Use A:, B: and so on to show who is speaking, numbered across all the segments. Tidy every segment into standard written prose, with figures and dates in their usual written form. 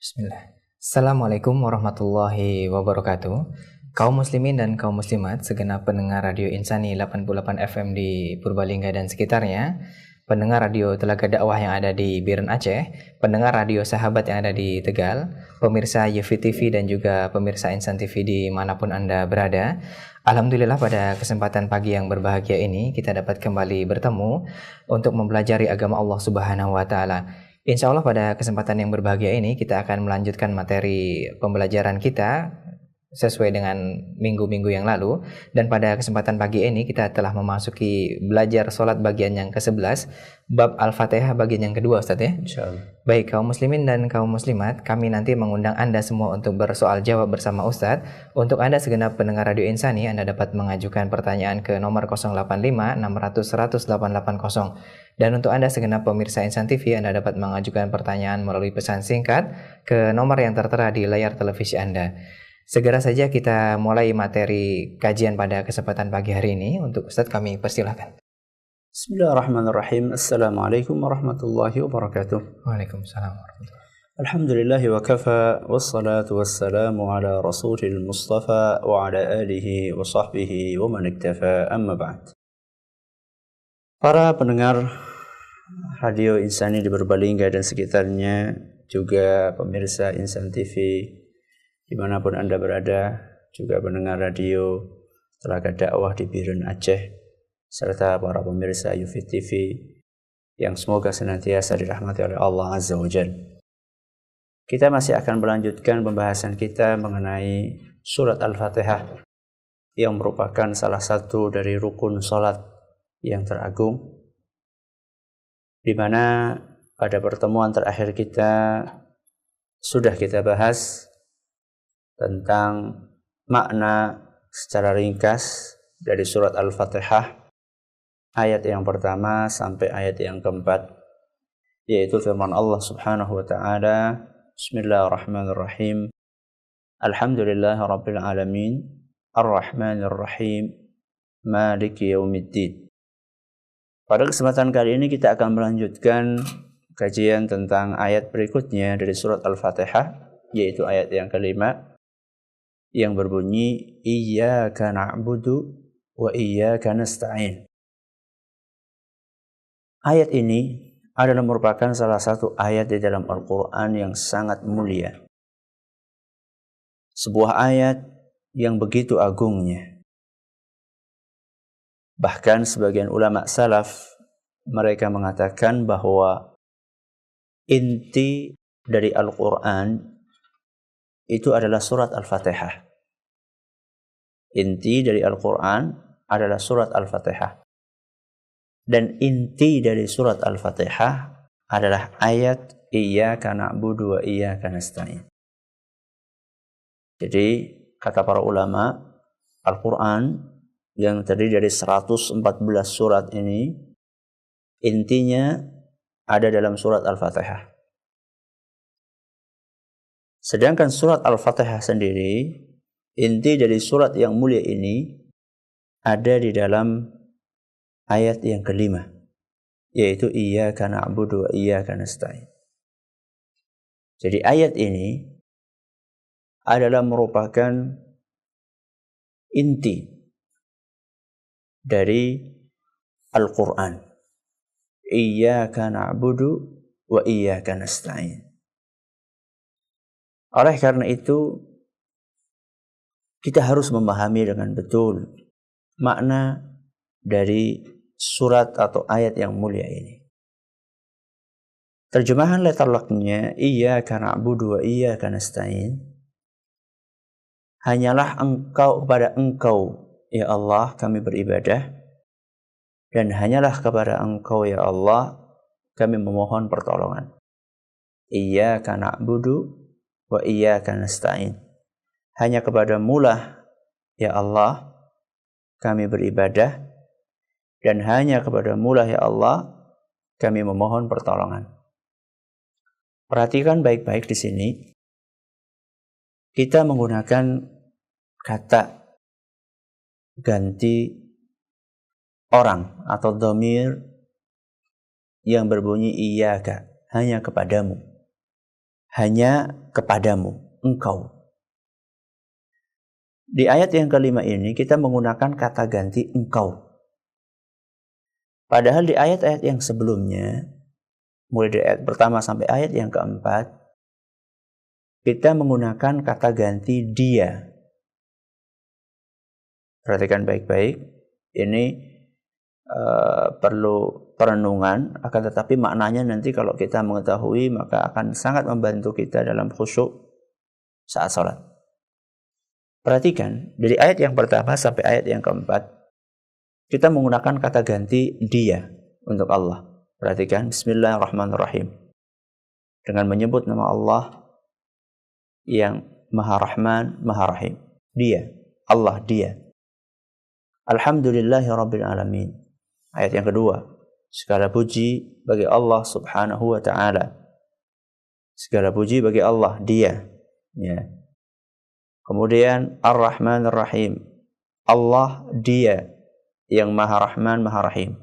A: Bismillah. Assalamualaikum warahmatullahi wabarakatuh. Kaum muslimin dan kaum muslimat, segenap pendengar Radio Insani 88 FM di Purbalingga dan sekitarnya, pendengar radio Telaga Dakwah yang ada di Biren Aceh, pendengar radio Sahabat yang ada di Tegal, pemirsa Yufi TV dan juga pemirsa Insan TV dimanapun Anda berada. Alhamdulillah pada kesempatan pagi yang berbahagia ini kita dapat kembali bertemu untuk mempelajari agama Allah Subhanahu wa Ta'ala. Insya Allah pada kesempatan yang berbahagia ini kita akan melanjutkan materi pembelajaran kita sesuai dengan minggu-minggu yang lalu, dan pada kesempatan pagi ini kita telah memasuki belajar sholat bagian yang ke-11 bab Al-Fatihah bagian yang kedua, Ustaz ya.
B: Insyaallah.
A: Baik kaum muslimin dan kaum muslimat, kami nanti mengundang Anda semua untuk bersoal jawab bersama Ustaz. Untuk Anda segenap pendengar Radio Insani, Anda dapat mengajukan pertanyaan ke nomor 085 600 100 880. Dan untuk Anda segenap pemirsa Insan TV, Anda dapat mengajukan pertanyaan melalui pesan singkat ke nomor yang tertera di layar televisi Anda. Segera saja kita mulai materi kajian pada kesempatan pagi hari ini. Untuk Ustaz kami persilahkan.
B: Bismillahirrahmanirrahim. Assalamualaikum warahmatullahi wabarakatuh.
A: Waalaikumsalam warahmatullahi wabarakatuh.
B: Alhamdulillahi wa kafa, wassalatu wassalamu ala rasulil mustafa wa ala alihi wa sahbihi wa man iktafa, amma ba'd. Para pendengar Radio Insani di Purbalingga dan sekitarnya, juga pemirsa Insan TV dimanapun Anda berada, juga pendengar radio Telaga Dakwah di Biren Aceh, serta para pemirsa Yufi TV yang semoga senantiasa dirahmati oleh Allah Azza wa Jalla. Kita masih akan melanjutkan pembahasan kita mengenai surat Al-Fatihah yang merupakan salah satu dari rukun salat yang teragung, di mana pada pertemuan terakhir kita sudah kita bahas tentang makna secara ringkas dari surat Al-Fatihah ayat yang pertama sampai ayat yang keempat, yaitu firman Allah Subhanahu wa Ta'ala, Bismillahirrahmanirrahim, Alhamdulillahi Rabbil Alamin, Ar-Rahmanir-Rahim, Maliki Yaumiddin. Pada kesempatan kali ini kita akan melanjutkan kajian tentang ayat berikutnya dari surat Al-Fatihah, yaitu ayat yang kelima, yang berbunyi Iyyaka na'budu wa iyyaka nasta'in. Ayat ini adalah merupakan salah satu ayat di dalam Al-Quran yang sangat mulia. Sebuah ayat yang begitu agungnya. Bahkan sebagian ulama salaf mereka mengatakan bahwa inti dari Al-Quran itu adalah surat Al-Fatihah. Inti dari Al-Quran adalah surat Al-Fatihah. Dan inti dari surat Al-Fatihah adalah ayat Iyyaka na'budu wa iyyaka nasta'in. Jadi kata para ulama, Al-Quran yang terdiri dari 114 surat ini intinya ada dalam surat Al-Fatihah. Sedangkan surat Al-Fatihah sendiri, inti dari surat yang mulia ini ada di dalam ayat yang kelima, yaitu Iyyaka na'budu wa iyyaka nasta'in. Jadi ayat ini adalah merupakan inti dari Al-Quran. Iyyaka na'budu wa iyyaka nasta'in. Oleh karena itu, kita harus memahami dengan betul makna dari surat atau ayat yang mulia ini. Terjemahan letterlocknya, Iyyaka na'budu wa iyyaka nasta'in, hanyalah kepada Engkau, ya Allah, kami beribadah, dan hanyalah kepada Engkau, ya Allah, kami memohon pertolongan. Iyyaka na'budu wa iyyaka nasta'in. Hanya kepadamu lah, ya Allah, kami beribadah, dan hanya kepadamu lah, ya Allah, kami memohon pertolongan. Perhatikan baik-baik di sini. Kita menggunakan kata ganti orang atau dhamir yang berbunyi iyyaka, hanya kepadamu. hanya kepadamu, engkau. Di ayat yang kelima ini kita menggunakan kata ganti engkau. Padahal di ayat-ayat yang sebelumnya, mulai dari ayat pertama sampai ayat yang keempat, kita menggunakan kata ganti dia. Perhatikan baik-baik, ini perlu perenungan, akan tetapi maknanya nanti kalau kita mengetahui maka akan sangat membantu kita dalam khusyuk saat sholat. Perhatikan, dari ayat yang pertama sampai ayat yang keempat, kita menggunakan kata ganti dia untuk Allah. Perhatikan, Bismillahirrahmanirrahim. Dengan menyebut nama Allah yang Maha Rahman, Maha Rahim. Dia, Allah, dia. Alhamdulillahi Rabbil Alamin. Ayat yang kedua, segala puji bagi Allah Subhanahu wa Ta'ala. Segala puji bagi Allah, dia. Ya. Kemudian Ar-Rahman Ar-Rahim. Allah, dia yang Maha Rahman, Maha Rahim.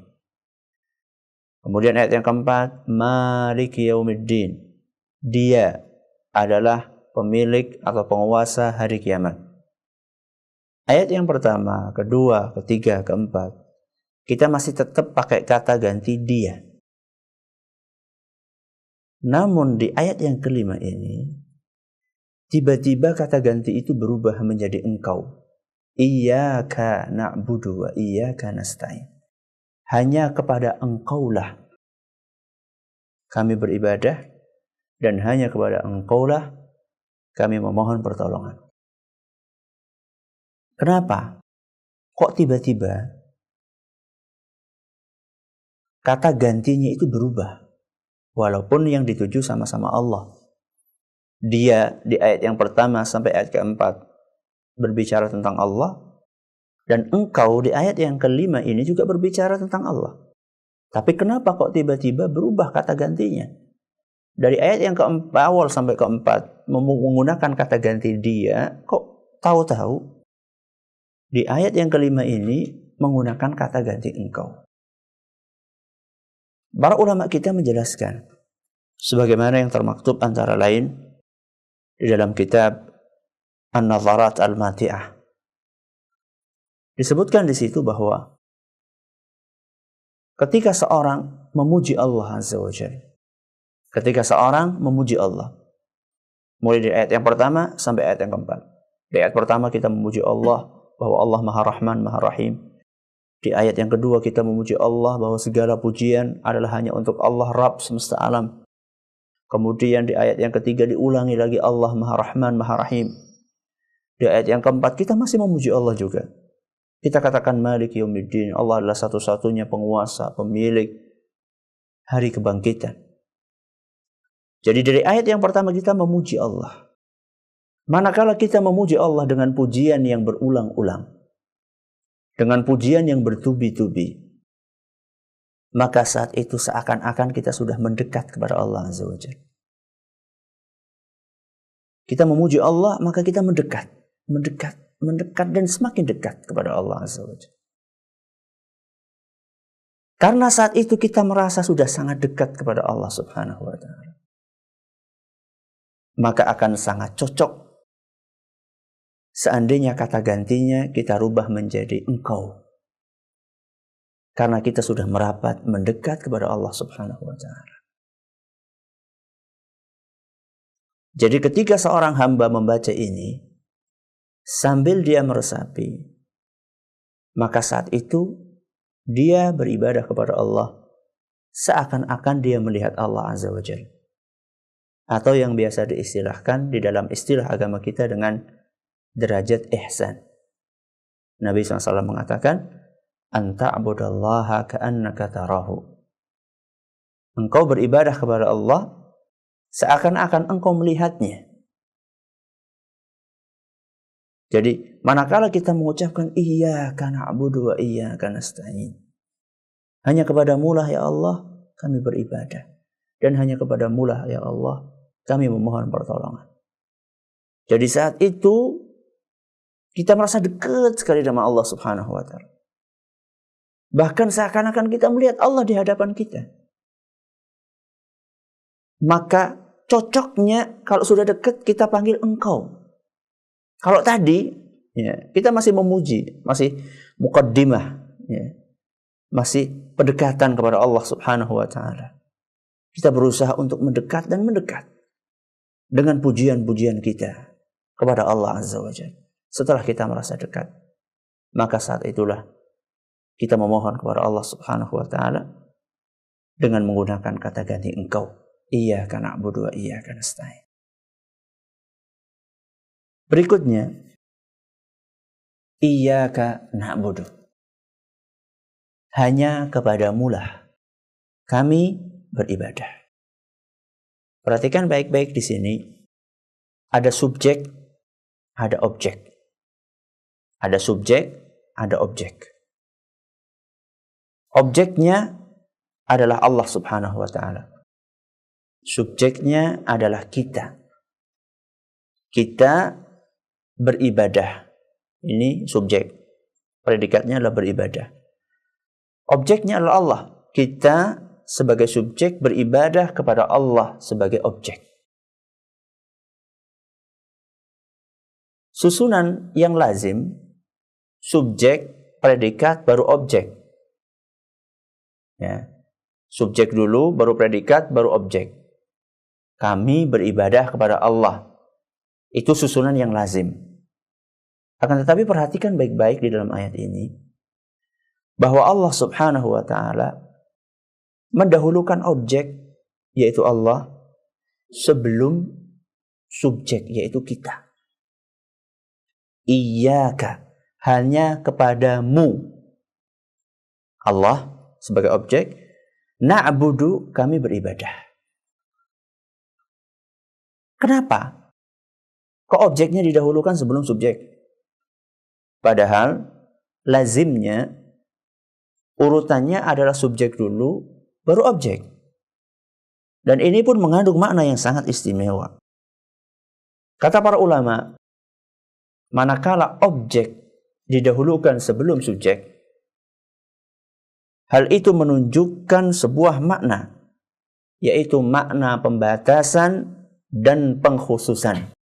B: Kemudian ayat yang keempat, Maliki Yaumiddin. Dia adalah pemilik atau penguasa hari kiamat. Ayat yang pertama, kedua, ketiga, keempat, kita masih tetap pakai kata ganti dia. Namun di ayat yang kelima ini, tiba-tiba kata ganti itu berubah menjadi engkau. Iyyaka na'budu wa iyyaka nasta'in. Hanya kepada engkaulah kami beribadah dan hanya kepada engkaulah kami memohon pertolongan. Kenapa? Kok tiba-tiba kata gantinya itu berubah? Walaupun yang dituju sama-sama Allah. Dia di ayat yang pertama sampai ayat keempat berbicara tentang Allah. Dan engkau di ayat yang kelima ini juga berbicara tentang Allah. Tapi kenapa kok tiba-tiba berubah kata gantinya? Dari ayat yang keempat awal sampai keempat menggunakan kata ganti dia, kok tahu-tahu di ayat yang kelima ini menggunakan kata ganti engkau. Para ulama kita menjelaskan sebagaimana yang termaktub antara lain di dalam kitab An-Nadharat Al-Mati'ah. Disebutkan di situ bahwa ketika seorang memuji Allah Azza wa Jalla, ketika seorang memuji Allah, mulai dari ayat yang pertama sampai ayat yang keempat. Di ayat pertama kita memuji Allah bahwa Allah Maha Rahman, Maha Rahim. Di ayat yang kedua kita memuji Allah bahwa segala pujian adalah hanya untuk Allah Rabb semesta alam. Kemudian di ayat yang ketiga diulangi lagi Allah Maha Rahman, Maha Rahim. Di ayat yang keempat kita masih memuji Allah juga. Kita katakan Maliki Yaumiddin, Allah adalah satu-satunya penguasa, pemilik hari kebangkitan. Jadi dari ayat yang pertama kita memuji Allah. Manakala kita memuji Allah dengan pujian yang berulang-ulang, dengan pujian yang bertubi-tubi, maka saat itu seakan-akan kita sudah mendekat kepada Allah Azza wa Jalla. Kita memuji Allah, maka kita mendekat dan semakin dekat kepada Allah Azza wa Jalla. Karena saat itu kita merasa sudah sangat dekat kepada Allah Subhanahu wa Ta'ala, maka akan sangat cocok seandainya kata gantinya kita rubah menjadi engkau. Karena kita sudah merapat mendekat kepada Allah Subhanahu wa Ta'ala. Jadi ketika seorang hamba membaca ini sambil dia meresapi, maka saat itu dia beribadah kepada Allah seakan-akan dia melihat Allah Azza wa Jalla. Atau yang biasa diistilahkan di dalam istilah agama kita dengan derajat ihsan. Nabi SAW mengatakan, Anta'budallaha ka'annaka tarahu. Engkau beribadah kepada Allah seakan-akan engkau melihatnya. Jadi, manakala kita mengucapkan Iyyaka na'budu wa iyyaka nasta'in, hanya kepadamu lah ya Allah kami beribadah, dan hanya kepadamu lah ya Allah kami memohon pertolongan. Jadi saat itu kita merasa dekat sekali dengan Allah Subhanahu wa Ta'ala. Bahkan seakan-akan kita melihat Allah di hadapan kita. Maka cocoknya kalau sudah dekat kita panggil engkau. Kalau tadi ya, kita masih memuji, masih muqaddimah, ya, masih pendekatan kepada Allah Subhanahu wa taala. Kita berusaha untuk mendekat dan mendekat dengan pujian-pujian kita kepada Allah Azza wa Jalla. Setelah kita merasa dekat, maka saat itulah kita memohon kepada Allah Subhanahu wa taala dengan menggunakan kata ganti engkau. Iyyaka na'budu wa iyyaka nasta'in. Berikutnya, iyyaka na'budu. Hanya kepadamulah kami beribadah. Perhatikan baik-baik di sini. Ada subjek, ada objek. Ada subjek, ada objek. Objeknya adalah Allah Subhanahu wa taala. Subjeknya adalah kita. Kita beribadah. Ini subjek. Predikatnya adalah beribadah. Objeknya adalah Allah. Kita sebagai subjek beribadah kepada Allah sebagai objek. Susunan yang lazim, subjek, predikat, baru objek. Ya. Subjek dulu, baru predikat, baru objek. Kami beribadah kepada Allah. Itu susunan yang lazim. Akan tetapi perhatikan baik-baik di dalam ayat ini, bahwa Allah Subhanahu wa ta'ala mendahulukan objek, yaitu Allah, sebelum subjek, yaitu kita. Iyyaka, hanya kepadamu. Allah sebagai objek, na'budu, kami beribadah. Kenapa? Kok objeknya didahulukan sebelum subjek? Padahal lazimnya urutannya adalah subjek dulu, baru objek. Dan ini pun mengandung makna yang sangat istimewa. Kata para ulama, manakala objek didahulukan sebelum subjek, hal itu menunjukkan sebuah makna, yaitu makna pembatasan dan pengkhususan.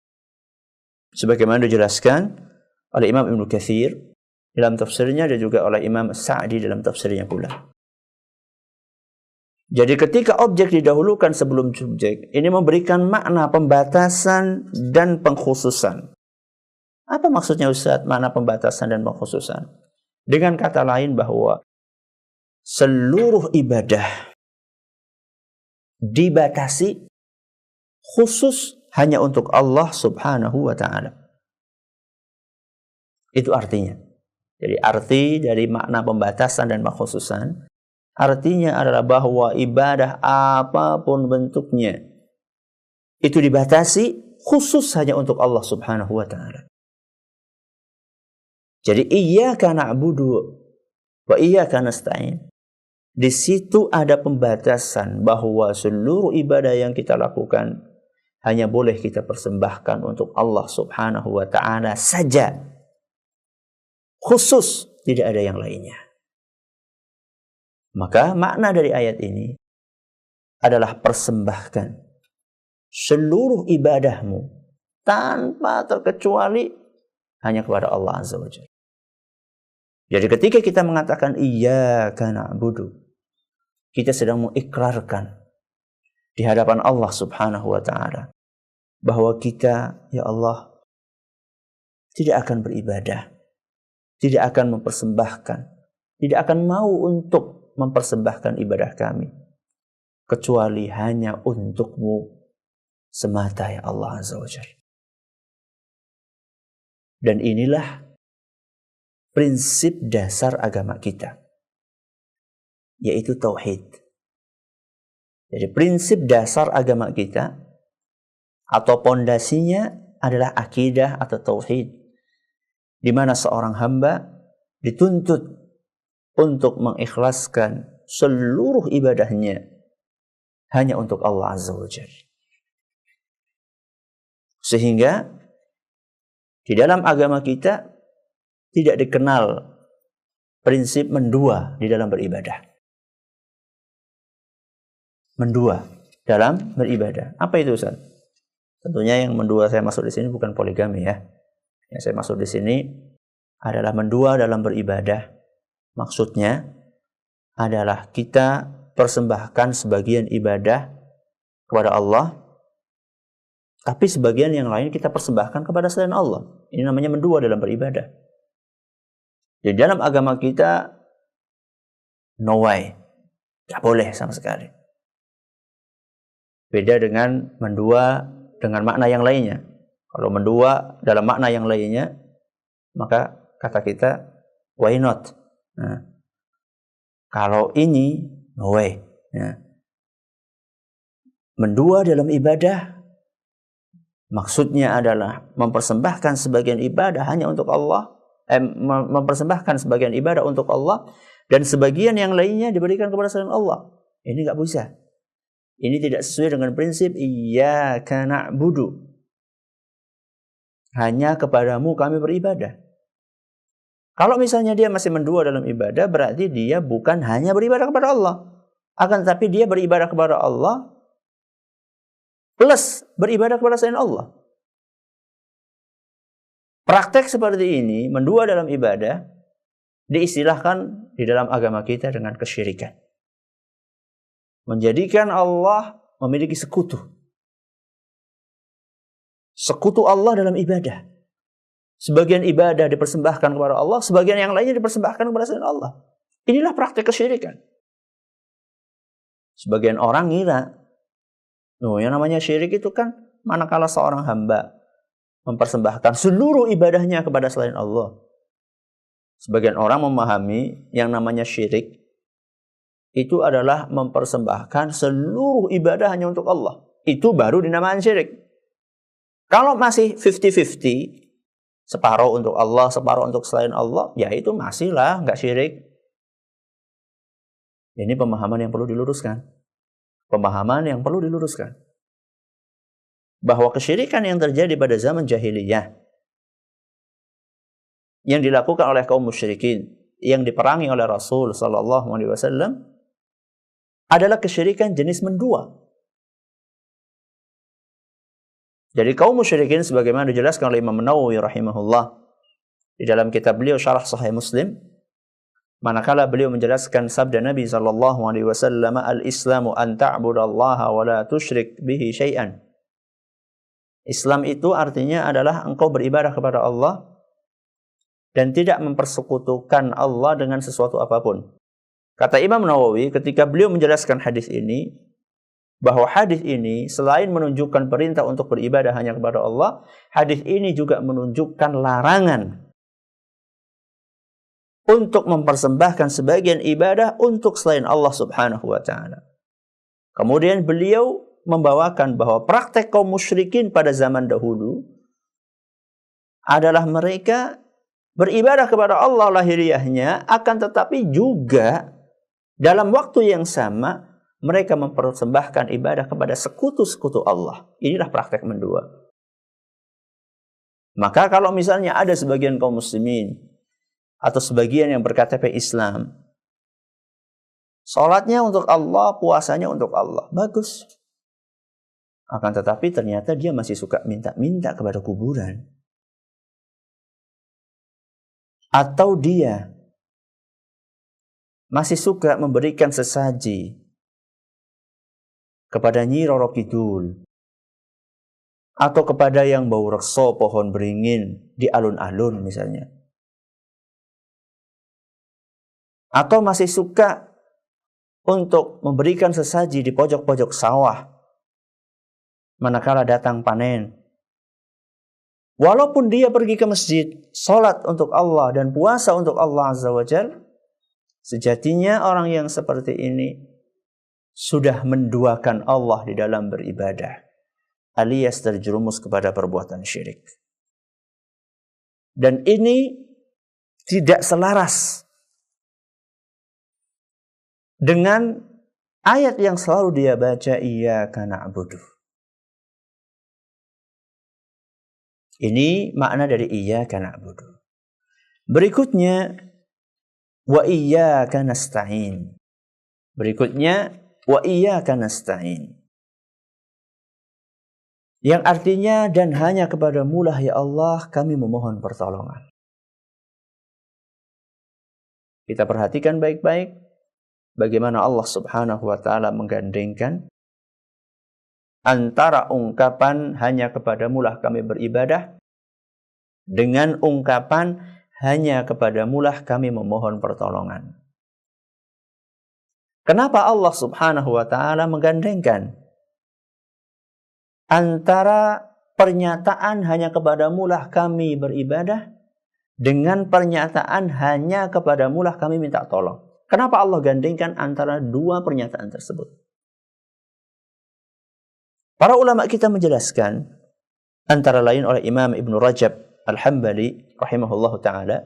B: Sebagaimana dijelaskan oleh Imam Ibnu Katsir dalam tafsirnya dan juga oleh Imam Sa'di dalam tafsirnya pula. Jadi ketika objek didahulukan sebelum subjek, ini memberikan makna pembatasan dan pengkhususan. Apa maksudnya Ustaz, makna pembatasan dan pengkhususan? Dengan kata lain bahwa seluruh ibadah dibatasi khusus hanya untuk Allah Subhanahu wa ta'ala. Itu artinya. Jadi arti dari makna pembatasan dan pengkhususan, artinya adalah bahwa ibadah apapun bentuknya itu dibatasi khusus hanya untuk Allah Subhanahu wa ta'ala. Jadi iyyaka na'budu wa iyyaka nasta'in. Di situ ada pembatasan bahwa seluruh ibadah yang kita lakukan hanya boleh kita persembahkan untuk Allah Subhanahu wa ta'ala saja. Khusus, tidak ada yang lainnya. Maka makna dari ayat ini adalah persembahkan seluruh ibadahmu tanpa terkecuali hanya kepada Allah Azza wa Jalla. Jadi ketika kita mengatakan iyyaka na'budu, kita sedang mengikrarkan di hadapan Allah Subhanahu wa ta'ala bahwa kita, ya Allah, tidak akan beribadah, tidak akan mempersembahkan, tidak akan mau untuk mempersembahkan ibadah kami kecuali hanya untuk-Mu semata, ya Allah Azza wa Jalla. Dan inilah prinsip dasar agama kita, yaitu tauhid. Jadi prinsip dasar agama kita atau pondasinya adalah akidah atau tauhid, di mana seorang hamba dituntut untuk mengikhlaskan seluruh ibadahnya hanya untuk Allah Azza wa Jalla. Sehingga di dalam agama kita tidak dikenal prinsip mendua di dalam beribadah. Mendua. dalam beribadah. Apa itu, Ustaz? Tentunya yang mendua saya maksud di sini bukan poligami ya. Yang saya maksud di sini adalah mendua dalam beribadah. Maksudnya adalah kita persembahkan sebagian ibadah kepada Allah, tapi sebagian yang lain kita persembahkan kepada selain Allah. Ini namanya mendua dalam beribadah. Di dalam agama kita, no way. Tidak boleh sama sekali. Beda dengan mendua dengan makna yang lainnya. Kalau mendua dalam makna yang lainnya, maka kata kita, why not? Nah, kalau ini, no way. Ya. Mendua dalam ibadah, maksudnya adalah mempersembahkan sebagian ibadah hanya untuk Allah, mempersembahkan sebagian ibadah untuk Allah, dan sebagian yang lainnya diberikan kepada selain Allah. Ini nggak bisa. Ini tidak sesuai dengan prinsip iyyaka na'budu. Hanya kepadamu kami beribadah. Kalau misalnya dia masih mendua dalam ibadah, berarti dia bukan hanya beribadah kepada Allah, akan tetapi dia beribadah kepada Allah plus beribadah kepada selain Allah. Praktek seperti ini, mendua dalam ibadah, diistilahkan di dalam agama kita dengan kesyirikan. Menjadikan Allah memiliki sekutu. Sekutu Allah dalam ibadah. Sebagian ibadah dipersembahkan kepada Allah, sebagian yang lainnya dipersembahkan kepada selain Allah. Inilah praktek kesyirikan. Sebagian orang ngira, yang namanya syirik itu kan manakala seorang hamba mempersembahkan seluruh ibadahnya kepada selain Allah. Sebagian orang memahami yang namanya syirik itu adalah mempersembahkan seluruh ibadah hanya untuk Allah. Itu baru dinamakan syirik. Kalau masih 50-50, separuh untuk Allah, separuh untuk selain Allah, ya itu masihlah nggak syirik. Ini pemahaman yang perlu diluruskan. Pemahaman yang perlu diluruskan. Bahwa kesyirikan yang terjadi pada zaman jahiliyah, yang dilakukan oleh kaum musyrikin, yang diperangi oleh Rasul sallallahu alaihi wasallam, adalah kesyirikan jenis mendua. Jadi kaum musyrikin sebagaimana dijelaskan oleh Imam Nawawi rahimahullah di dalam kitab beliau Syarah Sahih Muslim, manakala beliau menjelaskan sabda Nabi sallallahu alaihi wasallam, al-Islamu an ta'budallaha wa la tusyrik bihi syai'an. Islam itu artinya adalah engkau beribadah kepada Allah dan tidak mempersekutukan Allah dengan sesuatu apapun. Kata Imam Nawawi ketika beliau menjelaskan hadis ini, bahwa hadis ini selain menunjukkan perintah untuk beribadah hanya kepada Allah, hadis ini juga menunjukkan larangan untuk mempersembahkan sebagian ibadah untuk selain Allah subhanahu wa ta'ala. Kemudian beliau membawakan bahwa praktek kaum musyrikin pada zaman dahulu adalah mereka beribadah kepada Allah lahiriahnya, akan tetapi juga dalam waktu yang sama mereka mempersembahkan ibadah kepada sekutu-sekutu Allah. Inilah praktek mendua. Maka kalau misalnya ada sebagian kaum muslimin atau sebagian yang berKTP Islam, salatnya untuk Allah, puasanya untuk Allah, bagus. Akan tetapi ternyata dia masih suka minta-minta kepada kuburan. Atau dia masih suka memberikan sesaji kepada Nyi Roro Kidul, atau kepada yang bau rekso pohon beringin di alun-alun misalnya. Atau masih suka untuk memberikan sesaji di pojok-pojok sawah manakala datang panen. Walaupun dia pergi ke masjid, sholat untuk Allah dan puasa untuk Allah Azza wa Jalla, sejatinya orang yang seperti ini sudah menduakan Allah di dalam beribadah, alias terjerumus kepada perbuatan syirik. Dan ini tidak selaras dengan ayat yang selalu dia baca, iyyaka na'budu. Ini makna dari iyyaka na'budu. Berikutnya, wa iyyaka nasta'in. Berikutnya, wa iyyaka nasta'in. Yang artinya, dan hanya kepadamu lah ya Allah kami memohon pertolongan. Kita perhatikan baik-baik bagaimana Allah Subhanahu wa ta'ala menggandengkan antara ungkapan hanya kepadamu lah kami beribadah dengan ungkapan hanya kepadamu lah kami memohon pertolongan. Kenapa Allah Subhanahu wa ta'ala menggandengkan antara pernyataan hanya kepadamu lah kami beribadah dengan pernyataan hanya kepadamu lah kami minta tolong? Kenapa Allah gandengkan antara dua pernyataan tersebut? Para ulama kita menjelaskan, antara lain oleh Imam Ibn Rajab Al-Hambali rahimahullahu ta'ala,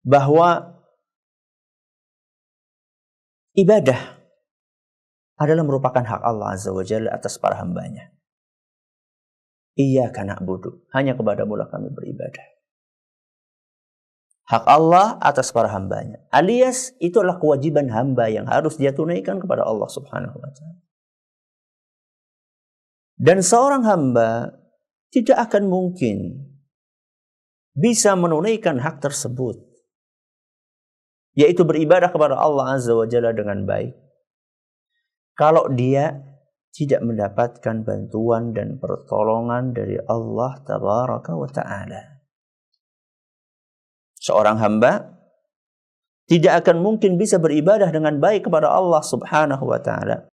B: bahwa ibadah adalah merupakan hak Allah Azza wa Jalla atas para hambanya. Iyyaka na'budu, hanya kepadamu lah kami beribadah. Hak Allah atas para hambanya. Alias itu adalah kewajiban hamba yang harus dia tunaikan kepada Allah Subhanahu wa ta'ala. Dan seorang hamba tidak akan mungkin bisa menunaikan hak tersebut, yaitu beribadah kepada Allah Azza wa Jalla dengan baik, kalau dia tidak mendapatkan bantuan dan pertolongan dari Allah Tabaraka wa Ta'ala. Seorang hamba tidak akan mungkin bisa beribadah dengan baik kepada Allah Subhanahu wa Ta'ala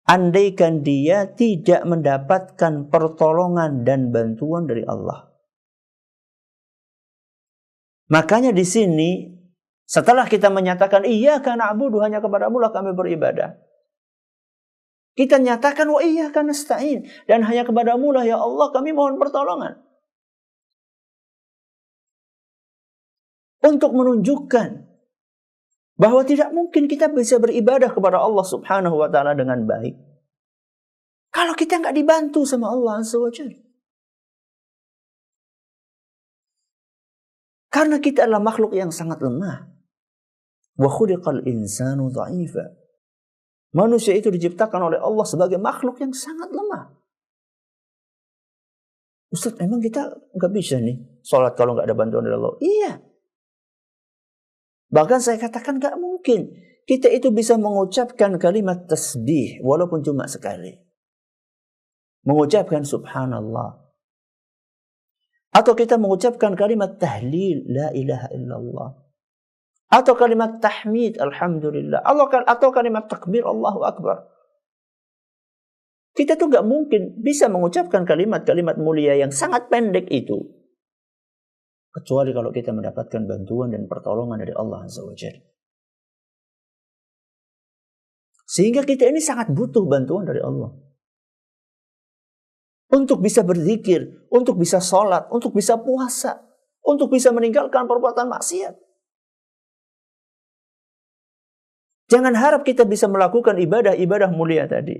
B: andaikan dia tidak mendapatkan pertolongan dan bantuan dari Allah. Makanya di sini, setelah kita menyatakan iyyaka na'budu, hanya kepadamu lah kami beribadah, kita nyatakan wa iyyaka nasta'in, dan hanya kepadamu lah ya Allah kami mohon pertolongan. Untuk menunjukkan bahwa tidak mungkin kita bisa beribadah kepada Allah Subhanahu wa ta'ala dengan baik kalau kita nggak dibantu sama Allah Azza wa Jalla. Karena kita adalah makhluk yang sangat lemah. Wa khuliqal insanu dha'ifa. Manusia itu diciptakan oleh Allah sebagai makhluk yang sangat lemah. Ustaz, emang kita nggak bisa nih sholat kalau nggak ada bantuan dari Allah? Iya. Bahkan saya katakan nggak mungkin kita itu bisa mengucapkan kalimat tasbih walaupun cuma sekali. Mengucapkan subhanallah. Atau kita mengucapkan kalimat tahlil, la ilaha illallah. Atau kalimat tahmid, alhamdulillah. Atau kalimat takbir, Allahu akbar. Kita tuh gak mungkin bisa mengucapkan kalimat-kalimat mulia yang sangat pendek itu, kecuali kalau kita mendapatkan bantuan dan pertolongan dari Allah Azza wa Jalla. Sehingga kita ini sangat butuh bantuan dari Allah. Untuk bisa berzikir, untuk bisa sholat, untuk bisa puasa, untuk bisa meninggalkan perbuatan maksiat. Jangan harap kita bisa melakukan ibadah-ibadah mulia tadi,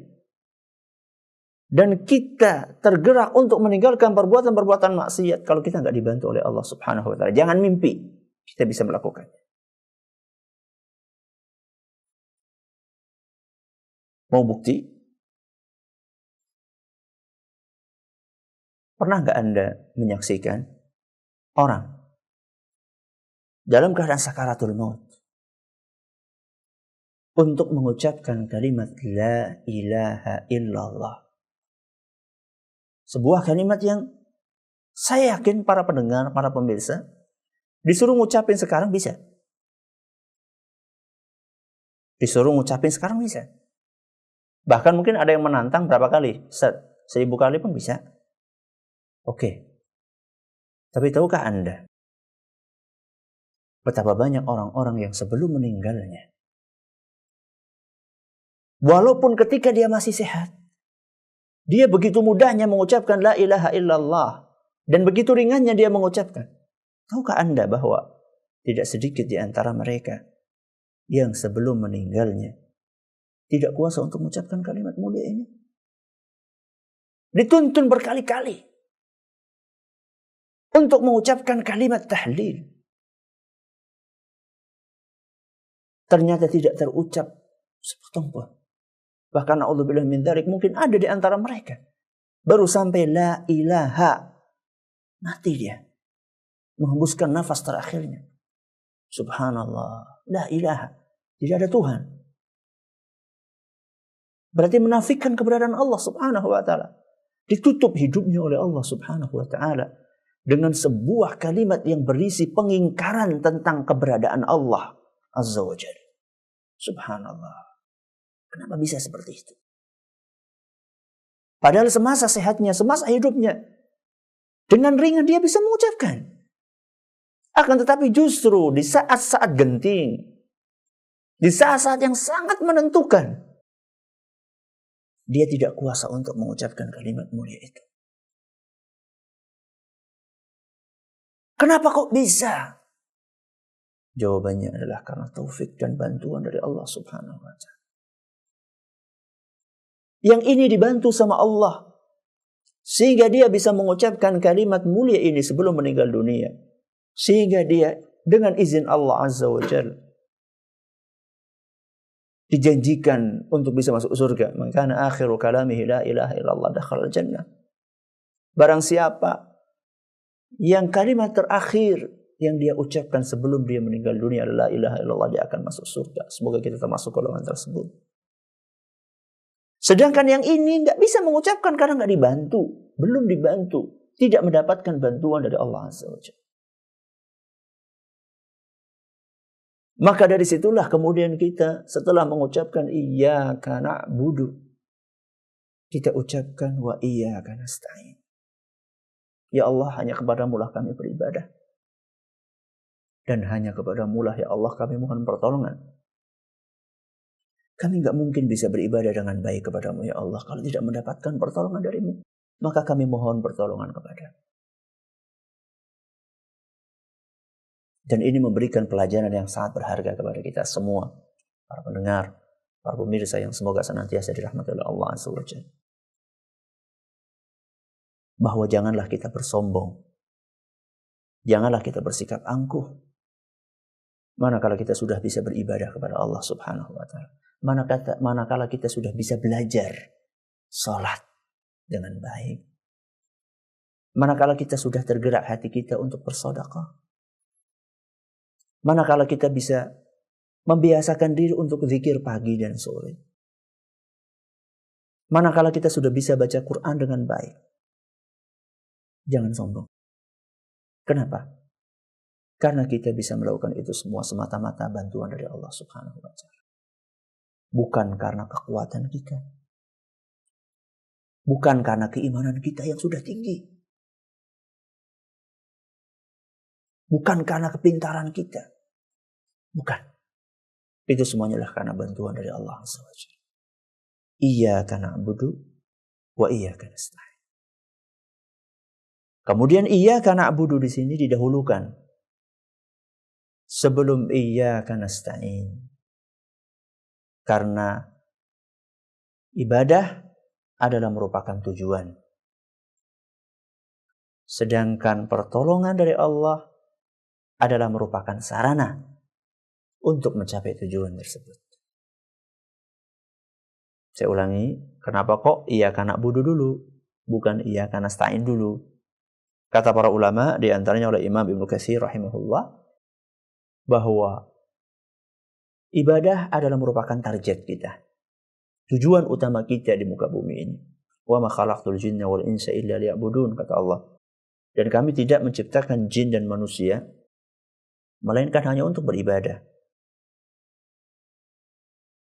B: dan kita tergerak untuk meninggalkan perbuatan-perbuatan maksiat kalau kita nggak dibantu oleh Allah Subhanahu wa ta'ala. Jangan mimpi kita bisa melakukan. Mau bukti? Pernah nggak Anda menyaksikan orang dalam keadaan sakaratul maut untuk mengucapkan kalimat la ilaha illallah? Sebuah kalimat yang saya yakin para pendengar, para pemirsa, disuruh ngucapin sekarang bisa. Disuruh ngucapin sekarang bisa. Bahkan mungkin ada yang menantang berapa kali? 1000 kali pun bisa. Oke. Tapi tahukah Anda betapa banyak orang-orang yang sebelum meninggalnya, walaupun ketika dia masih sehat, dia begitu mudahnya mengucapkan la ilaha illallah, dan begitu ringannya dia mengucapkan. Tahukah Anda bahwa tidak sedikit di antara mereka yang sebelum meninggalnya tidak kuasa untuk mengucapkan kalimat mulia ini? Dituntun berkali-kali untuk mengucapkan kalimat tahlil. Ternyata tidak terucap sepotong pun. Bahkan na'udzubillah min dzalik, mungkin ada di antara mereka Baru sampai la ilaha, mati dia. Menghembuskan nafas terakhirnya. Subhanallah, la ilaha, tidak ada Tuhan. Berarti menafikan keberadaan Allah subhanahu wa ta'ala. Ditutup hidupnya oleh Allah subhanahu wa ta'ala dengan sebuah kalimat yang berisi pengingkaran tentang keberadaan Allah azza wa jalla. Subhanallah. Kenapa bisa seperti itu? Padahal semasa sehatnya, semasa hidupnya, dengan ringan dia bisa mengucapkan. Akan tetapi justru di saat-saat genting, di saat-saat yang sangat menentukan, dia tidak kuasa untuk mengucapkan kalimat mulia itu. Kenapa kok bisa? Jawabannya adalah karena taufik dan bantuan dari Allah subhanahu wa ta'ala. Yang ini dibantu sama Allah, sehingga dia bisa mengucapkan kalimat mulia ini sebelum meninggal dunia. Sehingga dia dengan izin Allah azza wa jalla dijanjikan untuk bisa masuk surga. Maka akhiru kalamihi la ilaha illallah dakhala al-jannah. Barang siapa yang kalimat terakhir yang dia ucapkan sebelum dia meninggal dunia adalah la ilaha illallah, dia akan masuk surga. Semoga kita termasuk golongan tersebut. Sedangkan yang ini nggak bisa mengucapkan karena nggak dibantu, belum dibantu, tidak mendapatkan bantuan dari Allah azza wa jalla. Maka dari situlah kemudian kita setelah mengucapkan iyyaka na'budu, kita ucapkan wa iyyaka nasta'in. Ya Allah, hanya kepadamu lah kami beribadah. Dan hanya kepadamu lah ya Allah kami mohon pertolongan. Kami nggak mungkin bisa beribadah dengan baik kepadamu ya Allah kalau tidak mendapatkan pertolongan darimu. Maka kami mohon pertolongan kepadamu. Dan ini memberikan pelajaran yang sangat berharga kepada kita semua, para pendengar, para pemirsa yang semoga senantiasa dirahmati oleh Allah azza wa jalla. Bahwa janganlah kita bersombong. Janganlah kita bersikap angkuh. Manakala kita sudah bisa beribadah kepada Allah subhanahu wa ta'ala. Manakala kita sudah bisa belajar salat dengan baik. Manakala kita sudah tergerak hati kita untuk bersedekah. Manakala kita bisa membiasakan diri untuk zikir pagi dan sore. Manakala kita sudah bisa baca Quran dengan baik. Jangan sombong. Kenapa? Karena kita bisa melakukan itu semua semata-mata bantuan dari Allah subhanahu wa ta'ala. Bukan karena kekuatan kita. Bukan karena keimanan kita yang sudah tinggi. Bukan karena kepintaran kita. Bukan. Itu semuanya adalah karena bantuan dari Allah azza wa jalla. Iyyaka na'budu wa iyyaka nasta'in. Kemudian iyyaka na'budu di sini didahulukan sebelum iyyaka nasta'in. Karena ibadah adalah merupakan tujuan. Sedangkan pertolongan dari Allah adalah merupakan sarana untuk mencapai tujuan tersebut. Saya ulangi, kenapa kok iyyaka na'budu dulu, bukan iyyaka nasta'in dulu? Kata para ulama, di antaranya oleh Imam Ibnu Katsir rahimahullah, bahwa ibadah adalah merupakan target kita. Tujuan utama kita di muka bumi ini. Wa ma khalaqtul jinna wal insa illa liya'budun, kata Allah. Dan kami tidak menciptakan jin dan manusia melainkan hanya untuk beribadah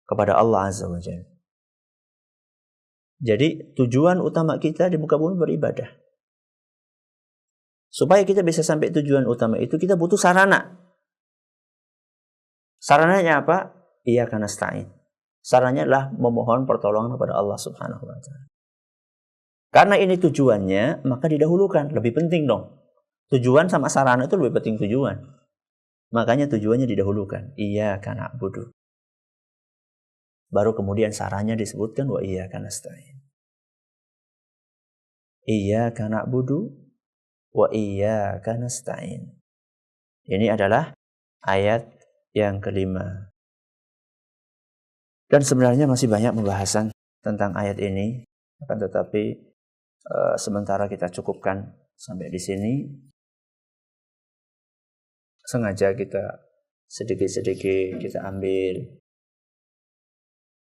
B: kepada Allah azza wa jalla. Jadi tujuan utama kita di muka bumi beribadah. Supaya kita bisa sampai tujuan utama itu, kita butuh sarana. Sarananya apa? Iyyaka nasta'in. Sarannya adalah memohon pertolongan kepada Allah subhanahu wa ta'ala. Karena ini tujuannya, maka didahulukan. Lebih penting dong. Tujuan sama sarana itu lebih penting tujuan. Makanya tujuannya didahulukan. Iyyaka na'budu. Baru kemudian sarannya disebutkan wa iyyaka nasta'in. Iyyaka na'budu wa iyyaka nasta'in. Ini adalah ayat yang kelima. Dan sebenarnya masih banyak pembahasan tentang ayat ini. Akan tetapi sementara kita cukupkan sampai di sini. Sengaja kita sedikit-sedikit kita ambil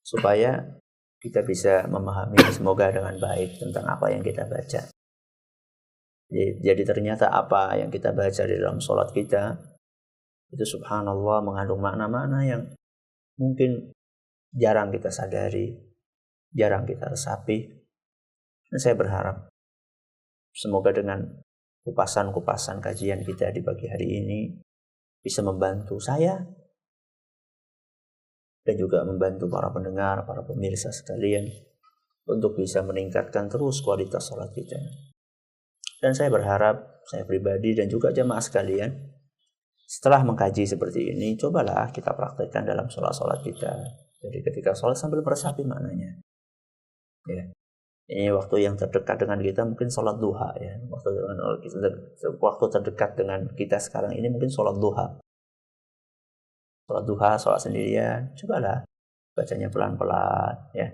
B: supaya kita bisa memahami semoga dengan baik tentang apa yang kita baca. Jadi ternyata apa yang kita baca di dalam sholat kita itu subhanallah mengandung makna-makna yang mungkin jarang kita sadari, jarang kita resapi. Dan saya berharap semoga dengan kupasan-kupasan kajian kita di pagi hari ini bisa membantu saya dan juga membantu para pendengar, para pemirsa sekalian untuk bisa meningkatkan terus kualitas sholat kita. Dan saya berharap, saya pribadi dan juga jamaah sekalian, setelah mengkaji seperti ini, cobalah kita praktekkan dalam sholat-sholat kita. Jadi ketika sholat sambil meresapi maknanya. Ya. Ini waktu yang terdekat dengan kita mungkin sholat duha ya. Waktu terdekat dengan kita sekarang ini mungkin sholat duha. Sholat duha, sholat sendirian, cobalah bacanya pelan-pelan ya.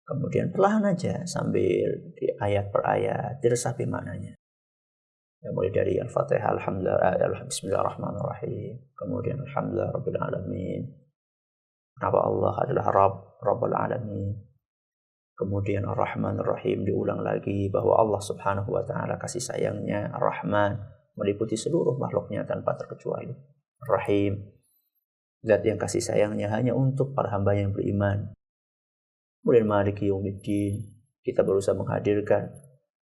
B: Kemudian perlahan aja sambil di ayat per ayat diresapi maknanya. Ya, mulai dari Al-Fatihah, Alhamdulillah, Bismillahirrahmanirrahim. Kemudian Alhamdulillah Rabbil Alamin. Kenapa Allah adalah Rabbul Alamin. Kemudian Ar-Rahman Ar-Rahim diulang lagi bahwa Allah Subhanahu wa taala kasih sayangnya Ar-Rahman meliputi seluruh makhluknya tanpa terkecuali. Ar-Rahim, zat yang kasih sayangnya hanya untuk para hamba yang beriman. Kemudian Maliki Yaumiddin, kita berusaha menghadirkan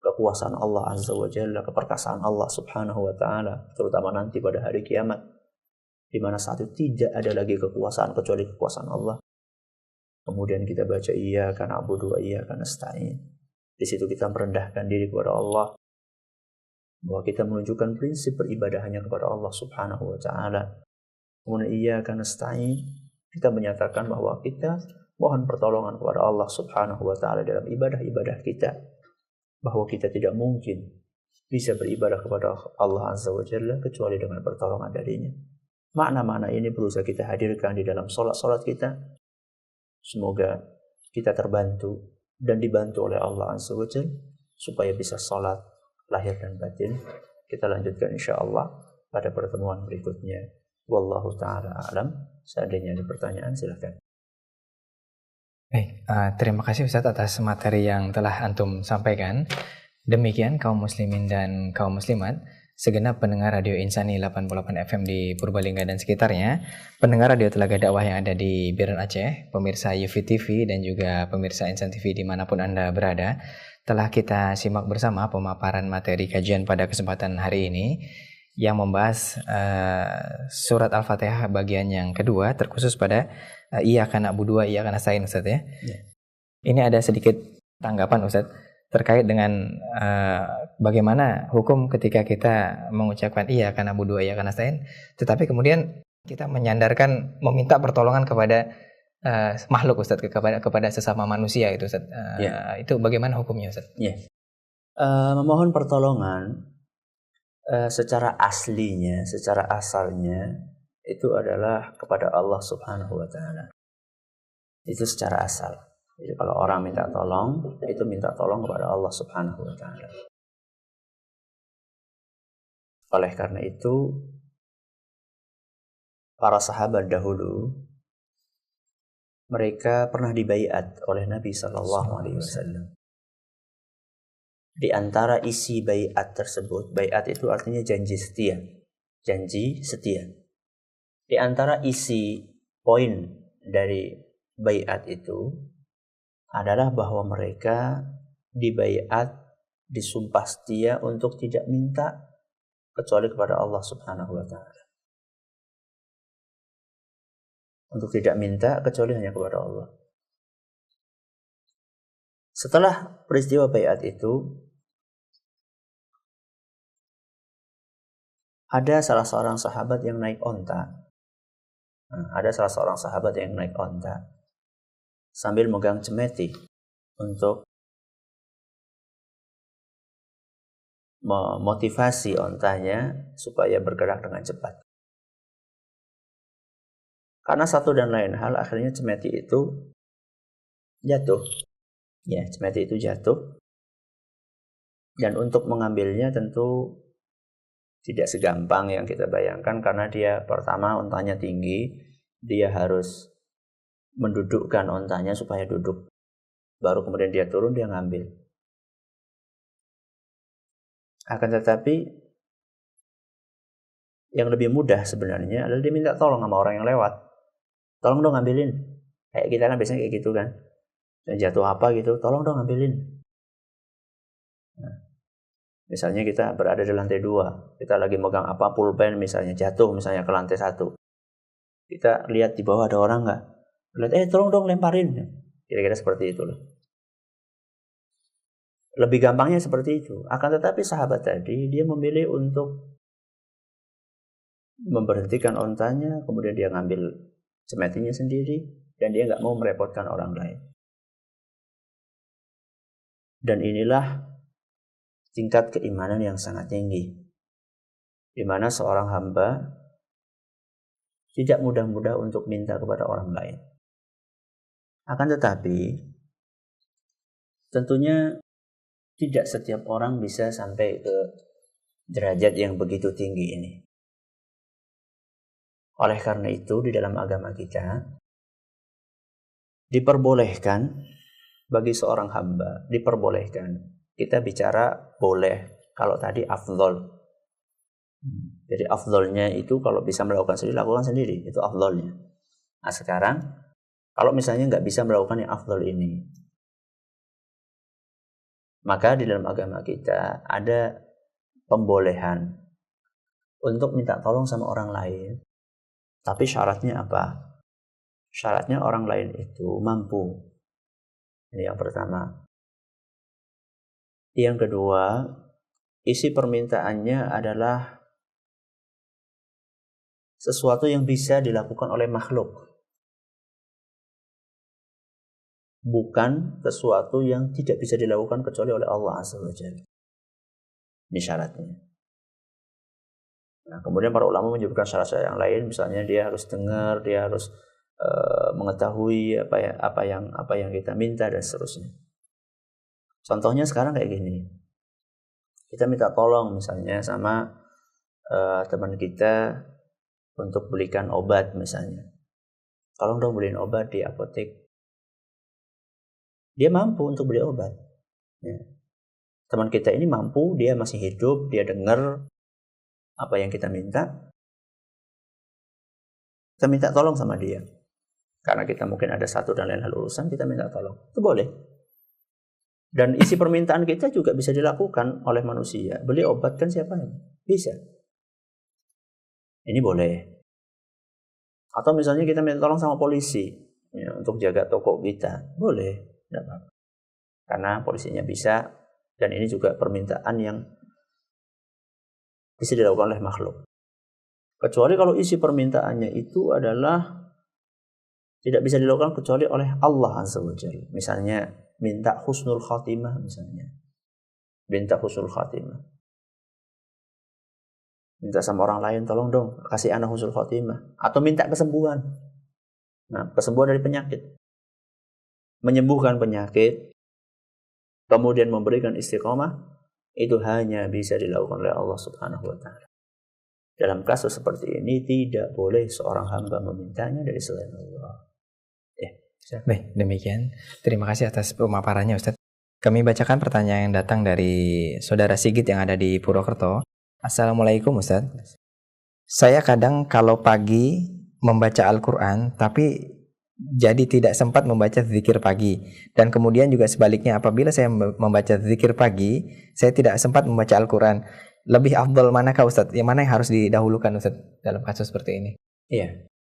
B: kekuasaan Allah Azza wa Jalla, keperkasaan Allah Subhanahu wa taala, terutama nanti pada hari kiamat di mana saat itu tidak ada lagi kekuasaan kecuali kekuasaan Allah. Kemudian kita baca iyyaka na'budu wa iyyaka nasta'in. Di situ kita merendahkan diri kepada Allah, bahwa kita menunjukkan prinsip beribadah hanya kepada Allah Subhanahu wa taala. Kemudian iyyaka nasta'in, kita menyatakan bahwa kita mohon pertolongan kepada Allah Subhanahu wa taala dalam ibadah-ibadah kita, bahwa kita tidak mungkin bisa beribadah kepada Allah Azza wa Jalla kecuali dengan pertolongan darinya. Makna-makna ini berusaha kita hadirkan di dalam salat-salat kita. Semoga kita terbantu dan dibantu oleh Allah Azza wa Jalla supaya bisa salat lahir dan batin. Kita lanjutkan insyaallah pada pertemuan berikutnya. Wallahu ta'ala a'lam. Seandainya ada pertanyaan silakan.
A: Baik, terima kasih Ustadz atas materi yang telah antum sampaikan. Demikian kaum muslimin dan kaum muslimat, segenap pendengar Radio Insani 88 FM di Purbalingga dan sekitarnya, pendengar Radio Telaga Dakwah yang ada di Biren Aceh, pemirsa Yufi TV dan juga pemirsa Insan TV dimanapun Anda berada, telah kita simak bersama pemaparan materi kajian pada kesempatan hari ini yang membahas surat Al-Fatihah bagian yang kedua, terkhusus pada iyyaka na'budu wa iyyaka nasta'in, Ustaz ya. Ini ada sedikit tanggapan Ustaz terkait dengan bagaimana hukum ketika kita mengucapkan iyyaka na'budu wa iyyaka nasta'in, tetapi kemudian kita menyandarkan meminta pertolongan kepada makhluk Ustaz, kepada sesama manusia itu Ustaz. Itu bagaimana hukumnya Ustaz?
B: Memohon pertolongan secara aslinya, secara asalnya itu adalah kepada Allah Subhanahu wa taala. Itu secara asal. Jadi kalau orang minta tolong, itu minta tolong kepada Allah Subhanahu wa taala. Oleh karena itu, para sahabat dahulu mereka pernah dibaiat oleh Nabi sallallahu alaihi wasallam. Di antara isi baiat tersebut, baiat itu artinya janji setia. Janji setia. Di antara isi poin dari baiat itu adalah bahwa mereka dibaiat, disumpah setia untuk tidak minta kecuali kepada Allah Subhanahu wa taala. Untuk tidak minta kecuali hanya kepada Allah. Setelah peristiwa baiat itu, ada salah seorang sahabat yang naik onta. Sambil megang cemeti untuk memotivasi ontanya supaya bergerak dengan cepat. Karena satu dan lain hal, akhirnya cemeti itu jatuh. Cemeti itu jatuh. Dan untuk mengambilnya tentu tidak segampang yang kita bayangkan, karena dia pertama ontanya tinggi, dia harus mendudukkan ontanya supaya duduk, baru kemudian dia turun, dia ngambil. Akan tetapi yang lebih mudah sebenarnya adalah dia minta tolong sama orang yang lewat. Tolong dong ngambilin. Kayak kita kan biasanya kayak gitu kan. Dan jatuh apa gitu, tolong dong ngambilin. Nah, misalnya kita berada di lantai 2, kita lagi megang apa, pulpen misalnya, jatuh misalnya ke lantai 1. Kita lihat di bawah ada orang nggak? Lihat, tolong dong lemparin. Kira-kira seperti itu loh. Lebih gampangnya seperti itu. Akan tetapi sahabat tadi, dia memilih untuk memberhentikan ontanya, kemudian dia ngambil semetinya sendiri, dan dia nggak mau merepotkan orang lain. Dan inilah tingkat keimanan yang sangat tinggi, di mana seorang hamba tidak mudah-mudah untuk minta kepada orang lain. Akan tetapi, tentunya tidak setiap orang bisa sampai ke derajat yang begitu tinggi ini. Oleh karena itu, di dalam agama kita diperbolehkan bagi seorang hamba, diperbolehkan. Kita bicara boleh, kalau tadi afdol. Jadi afdolnya itu kalau bisa melakukan sendiri, lakukan sendiri. Itu afdolnya. Nah sekarang, kalau misalnya nggak bisa melakukan yang afdol ini, maka di dalam agama kita ada pembolehan untuk minta tolong sama orang lain. Tapi syaratnya apa? Syaratnya orang lain itu mampu. Ini yang pertama. Yang kedua, isi permintaannya adalah sesuatu yang bisa dilakukan oleh makhluk, bukan sesuatu yang tidak bisa dilakukan kecuali oleh Allah Azza wa Jalla. Ini syaratnya. Nah, kemudian para ulama menyebutkan syarat-syarat yang lain, misalnya dia harus dengar, dia harus mengetahui apa yang kita minta dan seterusnya. Contohnya sekarang kayak gini, kita minta tolong misalnya sama teman kita untuk belikan obat misalnya. Tolong dong beliin obat di apotek. Dia mampu untuk beli obat. Ya. Teman kita ini mampu, dia masih hidup, dia dengar apa yang kita minta. Kita minta tolong sama dia. Karena kita mungkin ada satu dan lain hal urusan, kita minta tolong. Itu boleh. Dan isi permintaan kita juga bisa dilakukan oleh manusia. Beli obat kan siapa ini? Bisa. Ini boleh. Atau misalnya kita minta tolong sama polisi ya, untuk jaga toko kita. Boleh. Tidak apa-apa. Karena polisinya bisa. Dan ini juga permintaan yang bisa dilakukan oleh makhluk. Kecuali kalau isi permintaannya itu adalah tidak bisa dilakukan kecuali oleh Allah Azza wa Jalla. Misalnya minta husnul khatimah misalnya. Minta husnul khatimah. Minta sama orang lain, tolong dong kasih anak husnul khatimah. Atau minta kesembuhan. Nah, kesembuhan dari penyakit. Menyembuhkan penyakit, kemudian memberikan istiqomah, itu hanya bisa dilakukan oleh Allah Subhanahu wa Ta'ala. Dalam kasus seperti ini tidak boleh seorang hamba memintanya dari selain Allah.
A: Baik, demikian. Terima kasih atas pemaparannya Ustaz. Kami bacakan pertanyaan yang datang dari Saudara Sigit yang ada di Purwokerto. Assalamualaikum Ustaz. Saya kadang kalau pagi membaca Al-Quran, tapi jadi tidak sempat membaca zikir pagi. Dan kemudian juga sebaliknya, apabila saya membaca zikir pagi, saya tidak sempat membaca Al-Quran. Lebih afdal manakah Ustaz? Yang mana yang harus didahulukan Ustaz dalam kasus seperti ini?
B: Iya.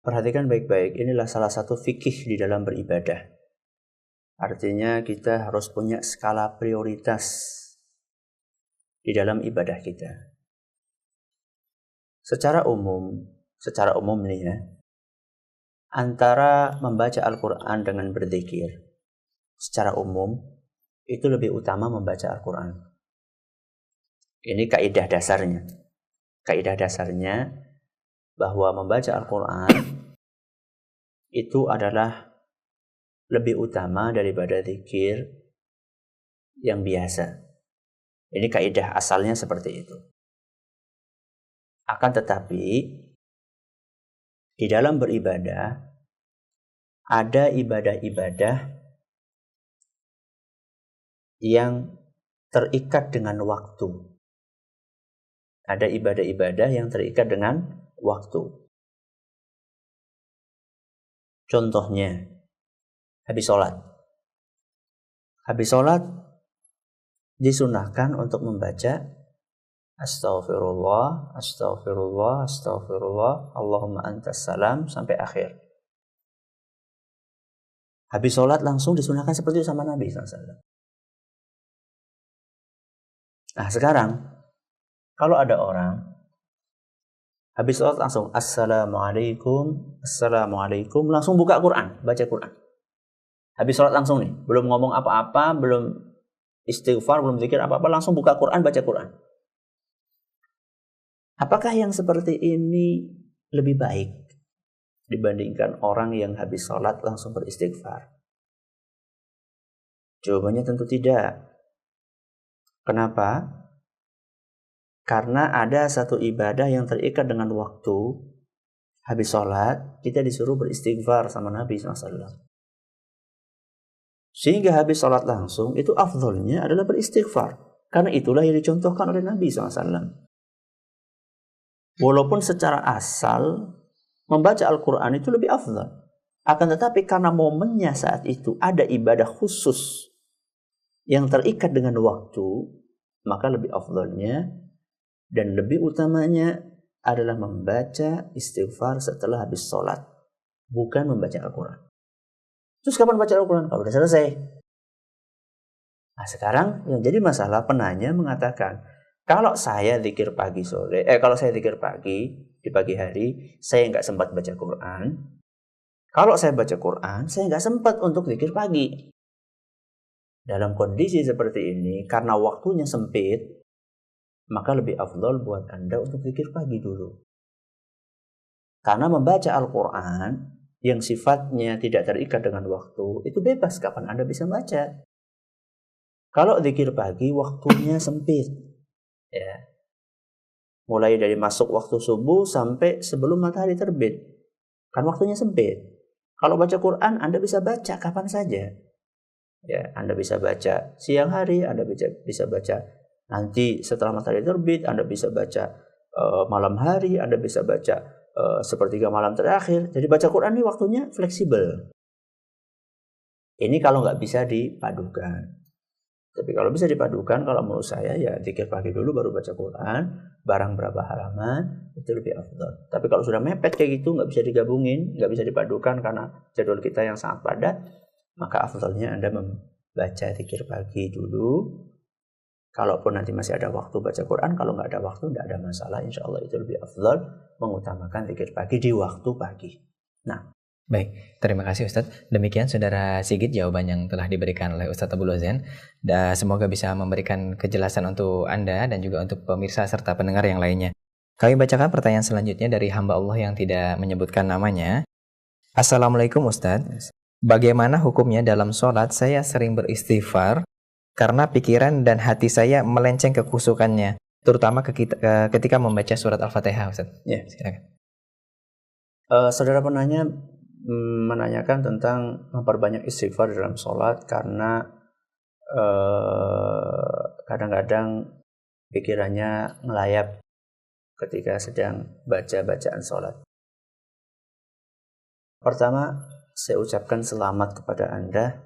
B: Perhatikan baik-baik, inilah salah satu fikih di dalam beribadah. Artinya kita harus punya skala prioritas di dalam ibadah kita. Secara umum nih ya, antara membaca Al-Quran dengan berzikir, secara umum itu lebih utama membaca Al-Quran. Ini kaidah dasarnya. Kaidah dasarnya bahwa membaca Al-Quran itu adalah lebih utama daripada zikir yang biasa. Ini kaidah asalnya seperti itu. Akan tetapi di dalam beribadah ada ibadah-ibadah yang terikat dengan waktu. Ada ibadah-ibadah yang terikat dengan waktu. Contohnya, habis sholat. Habis sholat disunahkan untuk membaca Astaghfirullah, Astaghfirullah, Astaghfirullah, Allahumma antas salam sampai akhir. Habis sholat langsung disunahkan seperti itu sama Nabi SAW. Nah sekarang, kalau ada orang habis sholat langsung Assalamualaikum, Assalamualaikum, langsung buka Quran, baca Quran. Habis sholat langsung nih, belum ngomong apa-apa, belum istighfar, belum zikir apa-apa, langsung buka Quran, baca Quran. Apakah yang seperti ini lebih baik dibandingkan orang yang habis sholat langsung beristighfar? Jawabannya tentu tidak. Kenapa? Karena ada satu ibadah yang terikat dengan waktu. Habis sholat, kita disuruh beristighfar sama Nabi SAW. Sehingga habis sholat langsung, itu afdolnya adalah beristighfar. Karena itulah yang dicontohkan oleh Nabi SAW. Walaupun secara asal membaca Al-Quran itu lebih afdal. Akan tetapi karena momennya saat itu ada ibadah khusus yang terikat dengan waktu, maka lebih afdalnya dan lebih utamanya adalah membaca istighfar setelah habis sholat, bukan membaca Al-Quran. Terus kapan baca Al-Quran? Kalau sudah selesai. Nah sekarang yang jadi masalah, penanya mengatakan, kalau saya zikir pagi sore, kalau saya zikir pagi di pagi hari, saya nggak sempat baca Quran. Kalau saya baca Quran, saya nggak sempat untuk zikir pagi. Dalam kondisi seperti ini, karena waktunya sempit, maka lebih afdal buat Anda untuk zikir pagi dulu. Karena membaca Al-Quran yang sifatnya tidak terikat dengan waktu, itu bebas kapan Anda bisa baca. Kalau zikir pagi, waktunya sempit. Ya. Mulai dari masuk waktu subuh sampai sebelum matahari terbit. Kan waktunya sempit. Kalau baca Quran, Anda bisa baca kapan saja. Ya, Anda bisa baca siang hari, Anda bisa baca nanti setelah matahari terbit, Anda bisa baca malam hari, Anda bisa baca sepertiga malam terakhir. Jadi baca Quran ini waktunya fleksibel. Ini kalau nggak bisa dipadukan. Tapi kalau bisa dipadukan, kalau menurut saya ya zikir pagi dulu baru baca Quran, barang berapa halaman, itu lebih afdal. Tapi kalau sudah mepet kayak gitu, nggak bisa digabungin, nggak bisa dipadukan karena jadwal kita yang sangat padat, maka afdalnya Anda membaca zikir pagi dulu. Kalaupun nanti masih ada waktu baca Quran, kalau nggak ada waktu, nggak ada masalah. Insya Allah itu lebih afdal mengutamakan zikir pagi di waktu pagi. Nah,
A: baik, terima kasih Ustadz. Demikian Saudara Sigit jawaban yang telah diberikan oleh Ustadz Abdul Wazan. Semoga bisa memberikan kejelasan untuk Anda dan juga untuk pemirsa serta pendengar yang lainnya. Kami bacakan pertanyaan selanjutnya dari hamba Allah yang tidak menyebutkan namanya. Assalamualaikum Ustadz. Bagaimana hukumnya dalam sholat saya sering beristighfar karena pikiran dan hati saya melenceng ke kekhusukannya, terutama ketika membaca surat Al-Fatihah Ustadz.
B: Ya,
A: silakan.
B: Saudara penanya menanyakan tentang memperbanyak istighfar dalam sholat karena kadang-kadang pikirannya ngelayap ketika sedang baca bacaan sholat. Pertama, saya ucapkan selamat kepada Anda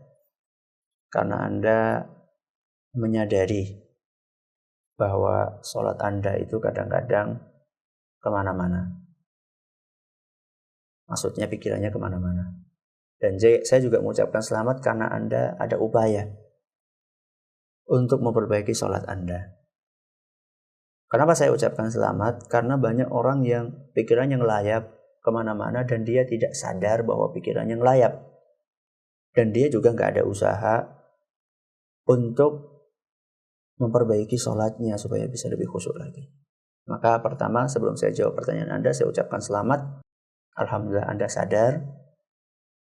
B: karena Anda menyadari bahwa sholat Anda itu kadang-kadang kemana-mana. Maksudnya pikirannya kemana-mana. Dan saya juga mengucapkan selamat karena Anda ada upaya untuk memperbaiki sholat Anda. Kenapa saya ucapkan selamat? Karena banyak orang yang pikirannya ngelayap kemana-mana dan dia tidak sadar bahwa pikirannya ngelayap. Dan dia juga nggak ada usaha untuk memperbaiki sholatnya supaya bisa lebih khusyuk lagi. Maka pertama, sebelum saya jawab pertanyaan Anda, saya ucapkan selamat. Alhamdulillah Anda sadar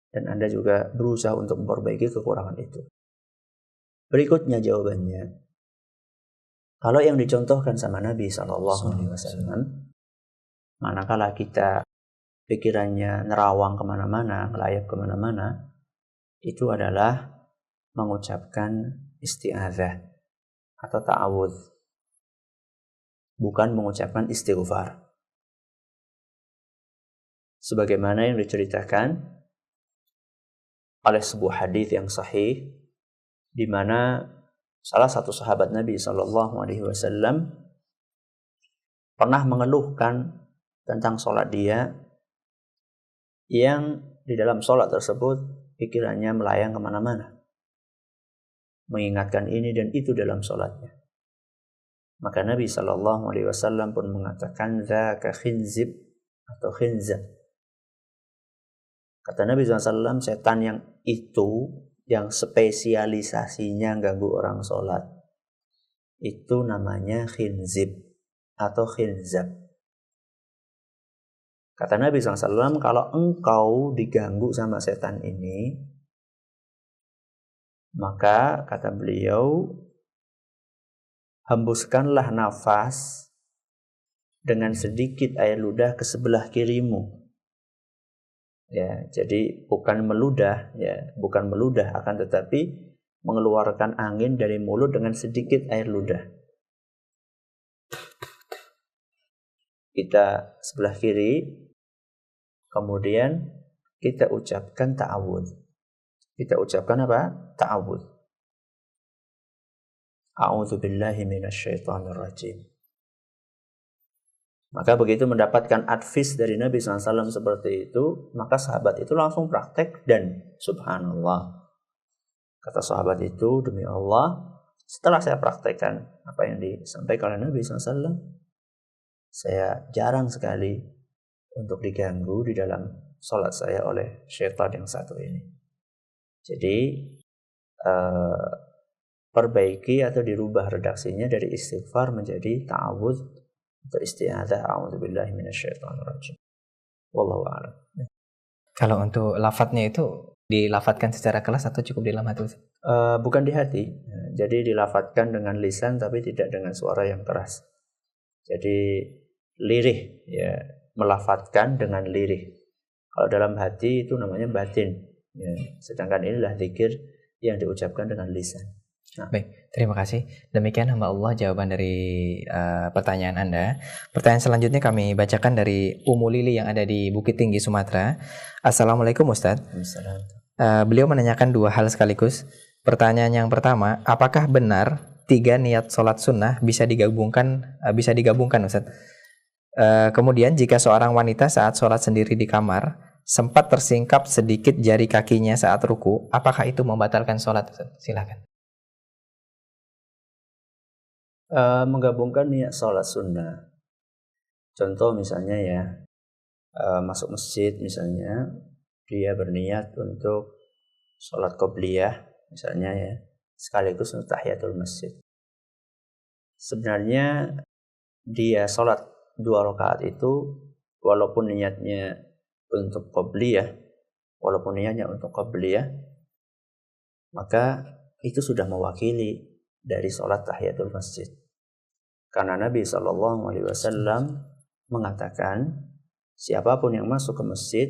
B: dan Anda juga berusaha untuk memperbaiki kekurangan itu. Berikutnya jawabannya, kalau yang dicontohkan sama Nabi SAW, manakala kita pikirannya nerawang kemana-mana, ngelayap kemana-mana, itu adalah mengucapkan isti'adzah atau ta'awudz, bukan mengucapkan istighfar. Sebagaimana yang diceritakan oleh sebuah hadis yang sahih, di mana salah satu sahabat Nabi SAW pernah mengeluhkan tentang sholat dia, yang di dalam sholat tersebut pikirannya melayang kemana-mana, mengingatkan ini dan itu dalam sholatnya. Maka Nabi SAW pun mengatakan, "Dzaka khinzib" atau khinzab. Kata Nabi SAW, setan yang itu, yang spesialisasinya ganggu orang sholat, itu namanya khinzib atau khinzab. Kata Nabi SAW, kalau engkau diganggu sama setan ini, maka kata beliau, hembuskanlah nafas dengan sedikit air ludah ke sebelah kirimu. Ya, jadi bukan meludah, akan tetapi mengeluarkan angin dari mulut dengan sedikit air ludah. Kita sebelah kiri, kemudian kita ucapkan ta'awudz. Kita ucapkan apa? Ta'awudz. A'udzu billahi minasyaitonir rajim. Maka begitu mendapatkan advice dari Nabi SAW seperti itu, maka sahabat itu langsung praktek dan subhanallah, kata sahabat itu, demi Allah, setelah saya praktekkan apa yang disampaikan oleh Nabi SAW, saya jarang sekali untuk diganggu di dalam sholat saya oleh syaitan yang satu ini. Jadi perbaiki atau dirubah redaksinya dari istighfar menjadi ta'awudz atau isti'adzah, a'udzubillahi minasyaitonir rajim. Wallahu a'lam.
A: Kalau untuk lafadznya itu dilafatkan secara keras atau cukup di dalam hati?
B: Bukan di hati. Jadi dilafatkan dengan lisan tapi tidak dengan suara yang keras. Jadi lirih, ya, melafatkan dengan lirih. Kalau dalam hati itu namanya batin. Ya. Sedangkan inilah zikir yang diucapkan dengan lisan. Nah.
A: Baik, terima kasih. Demikian hamba Allah jawaban dari pertanyaan Anda. Pertanyaan selanjutnya kami bacakan dari Umu Lili yang ada di Bukit Tinggi, Sumatera. Assalamualaikum Ustadz. Beliau menanyakan dua hal sekaligus. Pertanyaan yang pertama, apakah benar 3 niat sholat sunnah bisa digabungkan Ustadz? Kemudian jika seorang wanita saat sholat sendiri di kamar sempat tersingkap sedikit jari kakinya saat ruku, apakah itu membatalkan sholat? Silakan.
B: Menggabungkan niat sholat sunnah. Contoh misalnya ya, masuk masjid misalnya, dia berniat untuk sholat qobliyah misalnya ya, sekaligus untuk tahiyatul masjid. Sebenarnya dia sholat 2 rakaat itu, walaupun niatnya untuk qobliyah, maka itu sudah mewakili dari sholat tahiyatul masjid. Karena Nabi SAW mengatakan, siapapun yang masuk ke masjid,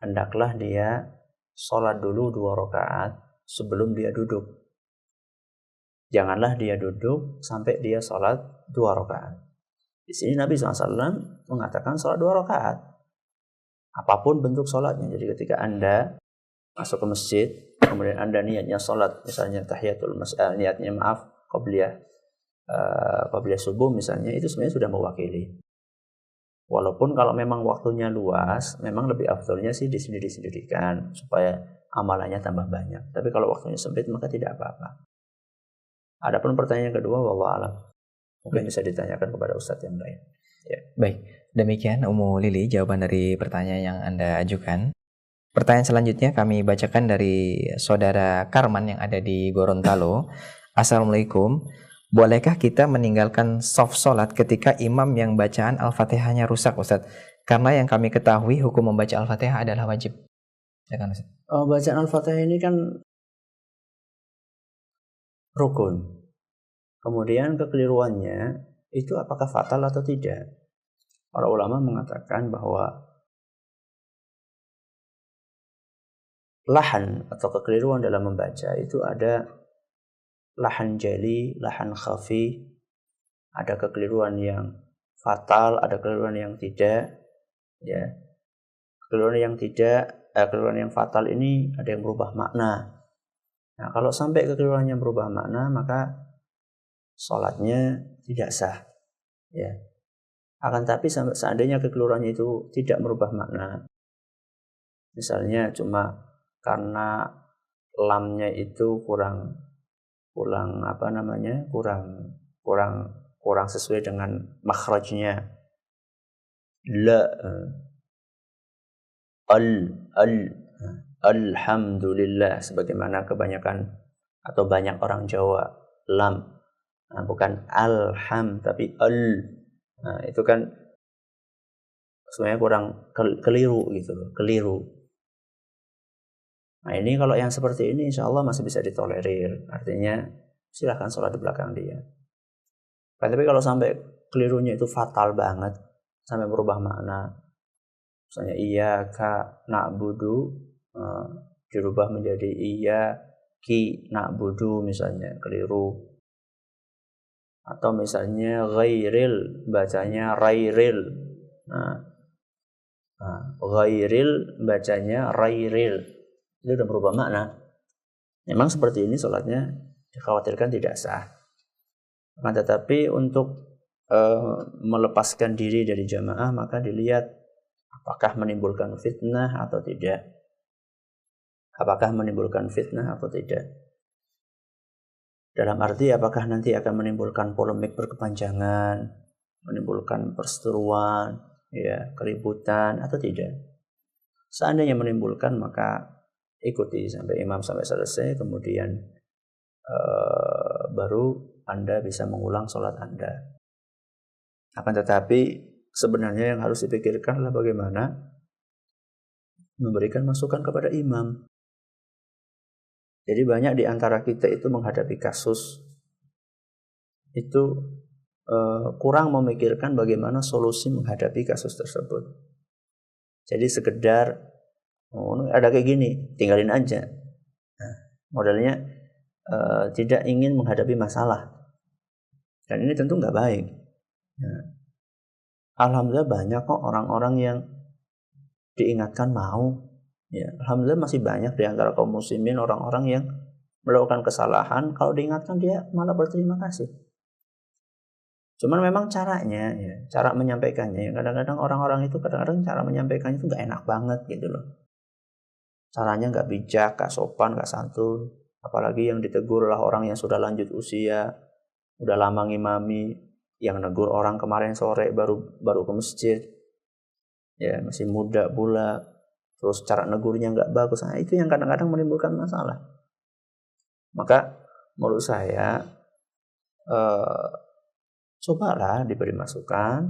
B: hendaklah dia sholat dulu 2 rakaat sebelum dia duduk. Janganlah dia duduk sampai dia sholat 2 rakaat. Di sini Nabi SAW mengatakan sholat 2 rakaat. Apapun bentuk sholatnya. Jadi ketika Anda masuk ke masjid, kemudian Anda niatnya sholat, misalnya tahiyatul masjid, qobliyah subuh misalnya, itu sebenarnya sudah mewakili. Walaupun kalau memang waktunya luas, memang lebih afdolnya sih disendiri-sendirikan supaya amalannya tambah banyak. Tapi kalau waktunya sempit maka tidak apa-apa. Adapun pertanyaan kedua, wallahu a'lam, mungkin bisa ditanyakan kepada ustadz yang lain. Ya.
A: Baik, demikian Umu Lili jawaban dari pertanyaan yang Anda ajukan. Pertanyaan selanjutnya kami bacakan dari saudara Karman yang ada di Gorontalo. Assalamualaikum. Bolehkah kita meninggalkan soft sholat ketika imam yang bacaan Al-Fatihahnya rusak, Ustadz? Karena yang kami ketahui hukum membaca Al-Fatihah adalah wajib.
B: Bacaan Al-Fatihah ini kan rukun. Kemudian kekeliruannya itu apakah fatal atau tidak? Para ulama mengatakan bahwa lahan atau kekeliruan dalam membaca itu ada lahan jali, lahan khafi, ada kekeliruan yang fatal, ada kekeliruan yang tidak, ya. Kekeliruan yang fatal ini ada yang berubah makna. Nah, kalau sampai kekeliruannya berubah makna, maka sholatnya tidak sah, ya. Akan tapi seandainya kekeliruannya itu tidak merubah makna, misalnya cuma karena lamnya itu kurang sesuai dengan makhrajnya, la, alhamdulillah, sebagaimana kebanyakan atau banyak orang Jawa, lam, bukan alham tapi nah, itu kan sebenarnya kurang keliru gitu loh, keliru. Nah, ini kalau yang seperti ini insya Allah masih bisa ditolerir, artinya silahkan sholat di belakang dia. Tapi kalau sampai kelirunya itu fatal banget, sampai berubah makna, misalnya iyyaka na'budu dirubah menjadi iyyaki na'budu, misalnya keliru. Atau misalnya ghairil, bacanya rairil. Ghairil, bacanya rairil. Itu sudah berubah makna. Memang seperti ini sholatnya dikhawatirkan tidak sah. Nah, tetapi untuk melepaskan diri dari jamaah, maka dilihat apakah menimbulkan fitnah atau tidak. Apakah menimbulkan fitnah atau tidak. Dalam arti apakah nanti akan menimbulkan polemik berkepanjangan, menimbulkan perseteruan, ya, keributan atau tidak. Seandainya menimbulkan, maka ikuti sampai imam sampai selesai, kemudian baru Anda bisa mengulang sholat Anda. Akan tetapi sebenarnya yang harus dipikirkan adalah bagaimana memberikan masukan kepada imam. Jadi banyak di antara kita itu menghadapi kasus itu kurang memikirkan bagaimana solusi menghadapi kasus tersebut. Jadi sekedar ada kayak gini, tinggalin aja. Nah, modelnya tidak ingin menghadapi masalah. Dan ini tentu nggak baik. Nah, alhamdulillah banyak kok orang-orang yang diingatkan mau. Ya, alhamdulillah masih banyak di antara kaum muslimin orang-orang yang melakukan kesalahan, kalau diingatkan dia malah berterima kasih. Cuman memang caranya, ya, cara menyampaikannya, kadang-kadang orang-orang itu kadang-kadang cara menyampaikannya itu nggak enak banget gitu loh. Caranya nggak bijak, nggak sopan, nggak santun. Apalagi yang ditegur adalah orang yang sudah lanjut usia, udah lama ngimami, yang negur orang kemarin sore baru ke masjid, ya masih muda pula. Terus cara negurnya nggak bagus, nah itu yang kadang-kadang menimbulkan masalah. Maka menurut saya cobalah diberi masukan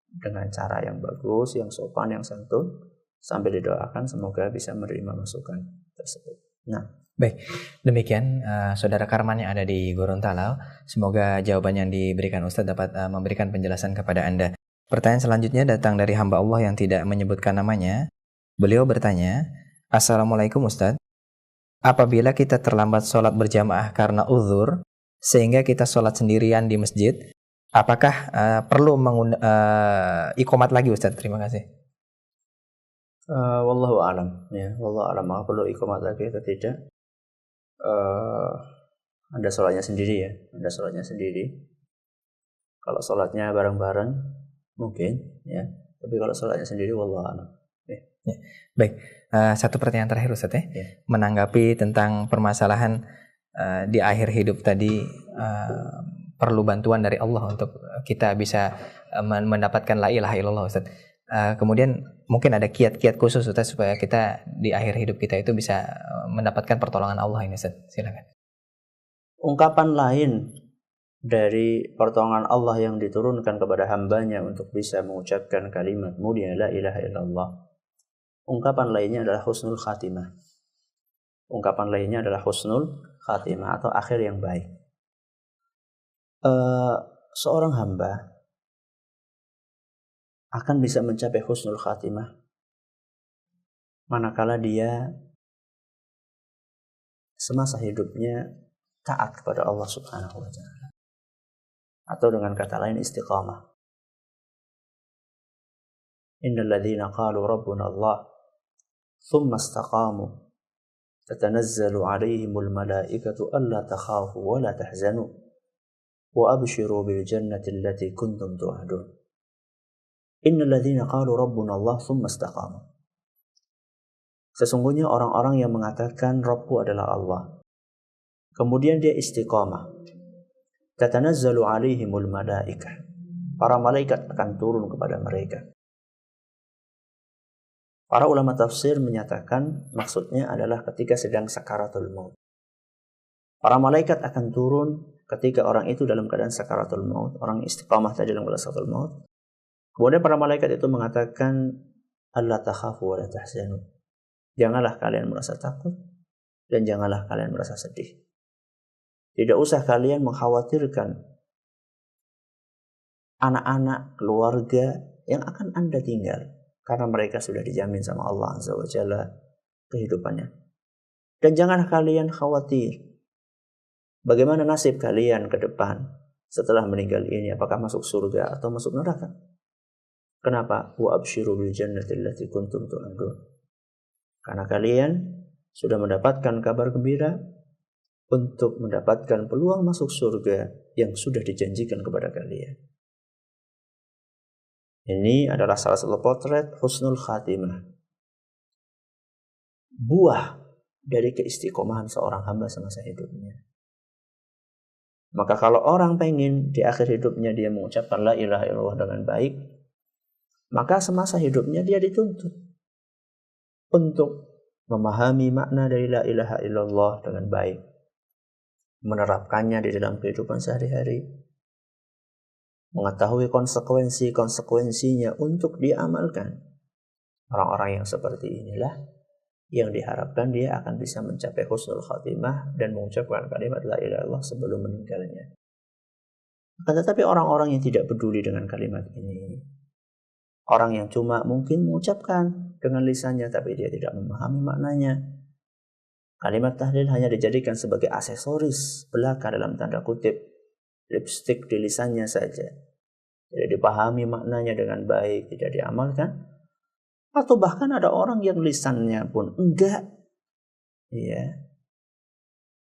B: dengan cara yang bagus, yang sopan, yang santun, sambil didoakan semoga bisa menerima masukan tersebut. Nah,
A: baik, demikian Saudara Karman yang ada di Gorontalo. Semoga jawaban yang diberikan Ustadz dapat memberikan penjelasan kepada Anda. Pertanyaan selanjutnya datang dari hamba Allah yang tidak menyebutkan namanya. Beliau bertanya, Assalamualaikum Ustadz, apabila kita terlambat sholat berjamaah karena uzur, sehingga kita sholat sendirian di masjid, apakah perlu iqomat lagi Ustadz? Terima kasih.
B: Wallahu a'lam, ya, wallahu a'lam, perlu iqomat lagi atau tidak? Anda sholatnya sendiri ya, Anda sholatnya sendiri. Kalau sholatnya bareng-bareng mungkin, ya. Tapi kalau sholatnya sendiri, wallahu a'lam.
A: Ya. Baik, satu pertanyaan terakhir Ustaz ya.
B: Ya.
A: Menanggapi tentang permasalahan di akhir hidup tadi, perlu bantuan dari Allah untuk kita bisa mendapatkan la ilaha illallah Ustaz. Kemudian mungkin ada kiat-kiat khusus Ustaz supaya kita di akhir hidup kita itu bisa mendapatkan pertolongan Allah ini Ustaz. Silakan.
B: Ungkapan lain dari pertolongan Allah yang diturunkan kepada hambanya untuk bisa mengucapkan kalimat mulia la ilaha illallah, ungkapan lainnya adalah husnul khatimah. Ungkapan lainnya adalah husnul khatimah atau akhir yang baik. Seorang hamba akan bisa mencapai husnul khatimah manakala dia semasa hidupnya taat kepada Allah Subhanahu wa taala. Atau dengan kata lain istiqamah. Innal ladzina qalu rabbuna Allah thumma istaqamu tatanazzalu 'alaihimul malaikatu alla takhafu wa la tahzanu wa abshiru bil jannati allati kuntum tu'adun. Innal ladzina qalu rabbuna Allah thumma istaqamu. Sesungguhnya orang-orang yang mengatakan Rabbku adalah Allah, kemudian dia istiqamah. Tatanazzalu 'alaihimul malaikah. Para malaikat akan turun kepada mereka. Para ulama tafsir menyatakan maksudnya adalah ketika sedang sakaratul maut. Para malaikat akan turun ketika orang itu dalam keadaan sakaratul maut, orang istiqamah tadi dalam keadaan sakaratul maut. Kemudian para malaikat itu mengatakan, "Alla takhafu wa la tahzanu." Janganlah kalian merasa takut dan janganlah kalian merasa sedih. Tidak usah kalian mengkhawatirkan anak-anak, keluarga yang akan Anda tinggal. Karena mereka sudah dijamin sama Allah Azza wa Jalla kehidupannya. Dan janganlah kalian khawatir bagaimana nasib kalian ke depan setelah meninggal ini. Apakah masuk surga atau masuk neraka? Kenapa? Wa abshiru bil jannati allati kuntum tu'adun. Karena kalian sudah mendapatkan kabar gembira untuk mendapatkan peluang masuk surga yang sudah dijanjikan kepada kalian. Ini adalah salah satu potret husnul khatimah. Buah dari keistiqomahan seorang hamba semasa hidupnya. Maka kalau orang pengen di akhir hidupnya dia mengucapkan la ilaha illallah dengan baik, maka semasa hidupnya dia dituntut untuk memahami makna dari la ilaha illallah dengan baik, menerapkannya di dalam kehidupan sehari-hari, mengetahui konsekuensi-konsekuensinya untuk diamalkan. Orang-orang yang seperti inilah yang diharapkan dia akan bisa mencapai husnul khatimah dan mengucapkan kalimat la ilaha illallah sebelum meninggalnya. Akan tetapi orang-orang yang tidak peduli dengan kalimat ini, orang yang cuma mungkin mengucapkan dengan lisannya tapi dia tidak memahami maknanya, kalimat tahlil hanya dijadikan sebagai aksesoris belaka dalam tanda kutip, lipstik di lisannya saja, tidak dipahami maknanya dengan baik, tidak diamalkan. Atau bahkan ada orang yang lisannya pun enggak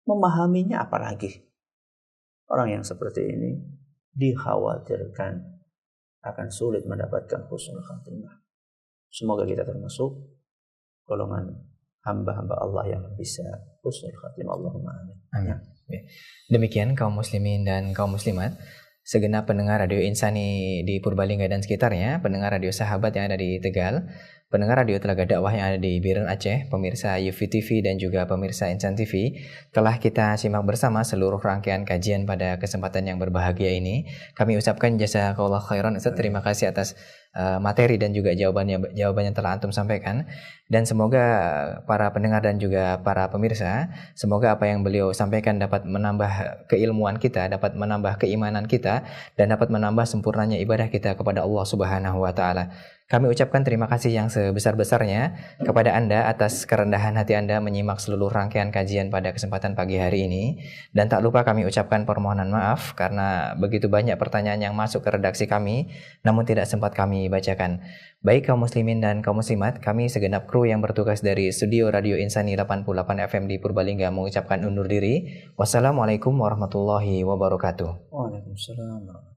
B: memahaminya, apalagi orang yang seperti ini dikhawatirkan akan sulit mendapatkan husnul khatimah. Semoga kita termasuk golongan hamba-hamba Allah yang bisa husnul khatimah. Allahumma amin.
A: Amin. Demikian kaum muslimin dan kaum muslimat, segenap pendengar Radio Insani di Purbalingga dan sekitarnya, pendengar Radio Sahabat yang ada di Tegal, pendengar Radio Telaga Dakwah yang ada di Biren Aceh, pemirsa Yufi TV dan juga pemirsa Insan TV, telah kita simak bersama seluruh rangkaian kajian pada kesempatan yang berbahagia ini. Kami ucapkan jazakallahu khairan Ustaz, terima kasih atas materi dan juga jawaban yang telah antum sampaikan, dan semoga para pendengar dan juga para pemirsa, semoga apa yang beliau sampaikan dapat menambah keilmuan kita, dapat menambah keimanan kita, dan dapat menambah sempurnanya ibadah kita kepada Allah Subhanahu wa taala. Kami ucapkan terima kasih yang sebesar-besarnya kepada Anda atas kerendahan hati Anda menyimak seluruh rangkaian kajian pada kesempatan pagi hari ini. Dan tak lupa kami ucapkan permohonan maaf karena begitu banyak pertanyaan yang masuk ke redaksi kami, namun tidak sempat kami bacakan. Baik kaum muslimin dan kaum muslimat, kami segenap kru yang bertugas dari studio Radio Insani 88 FM di Purbalingga mengucapkan undur diri. Wassalamualaikum warahmatullahi wabarakatuh.
B: Waalaikumsalam.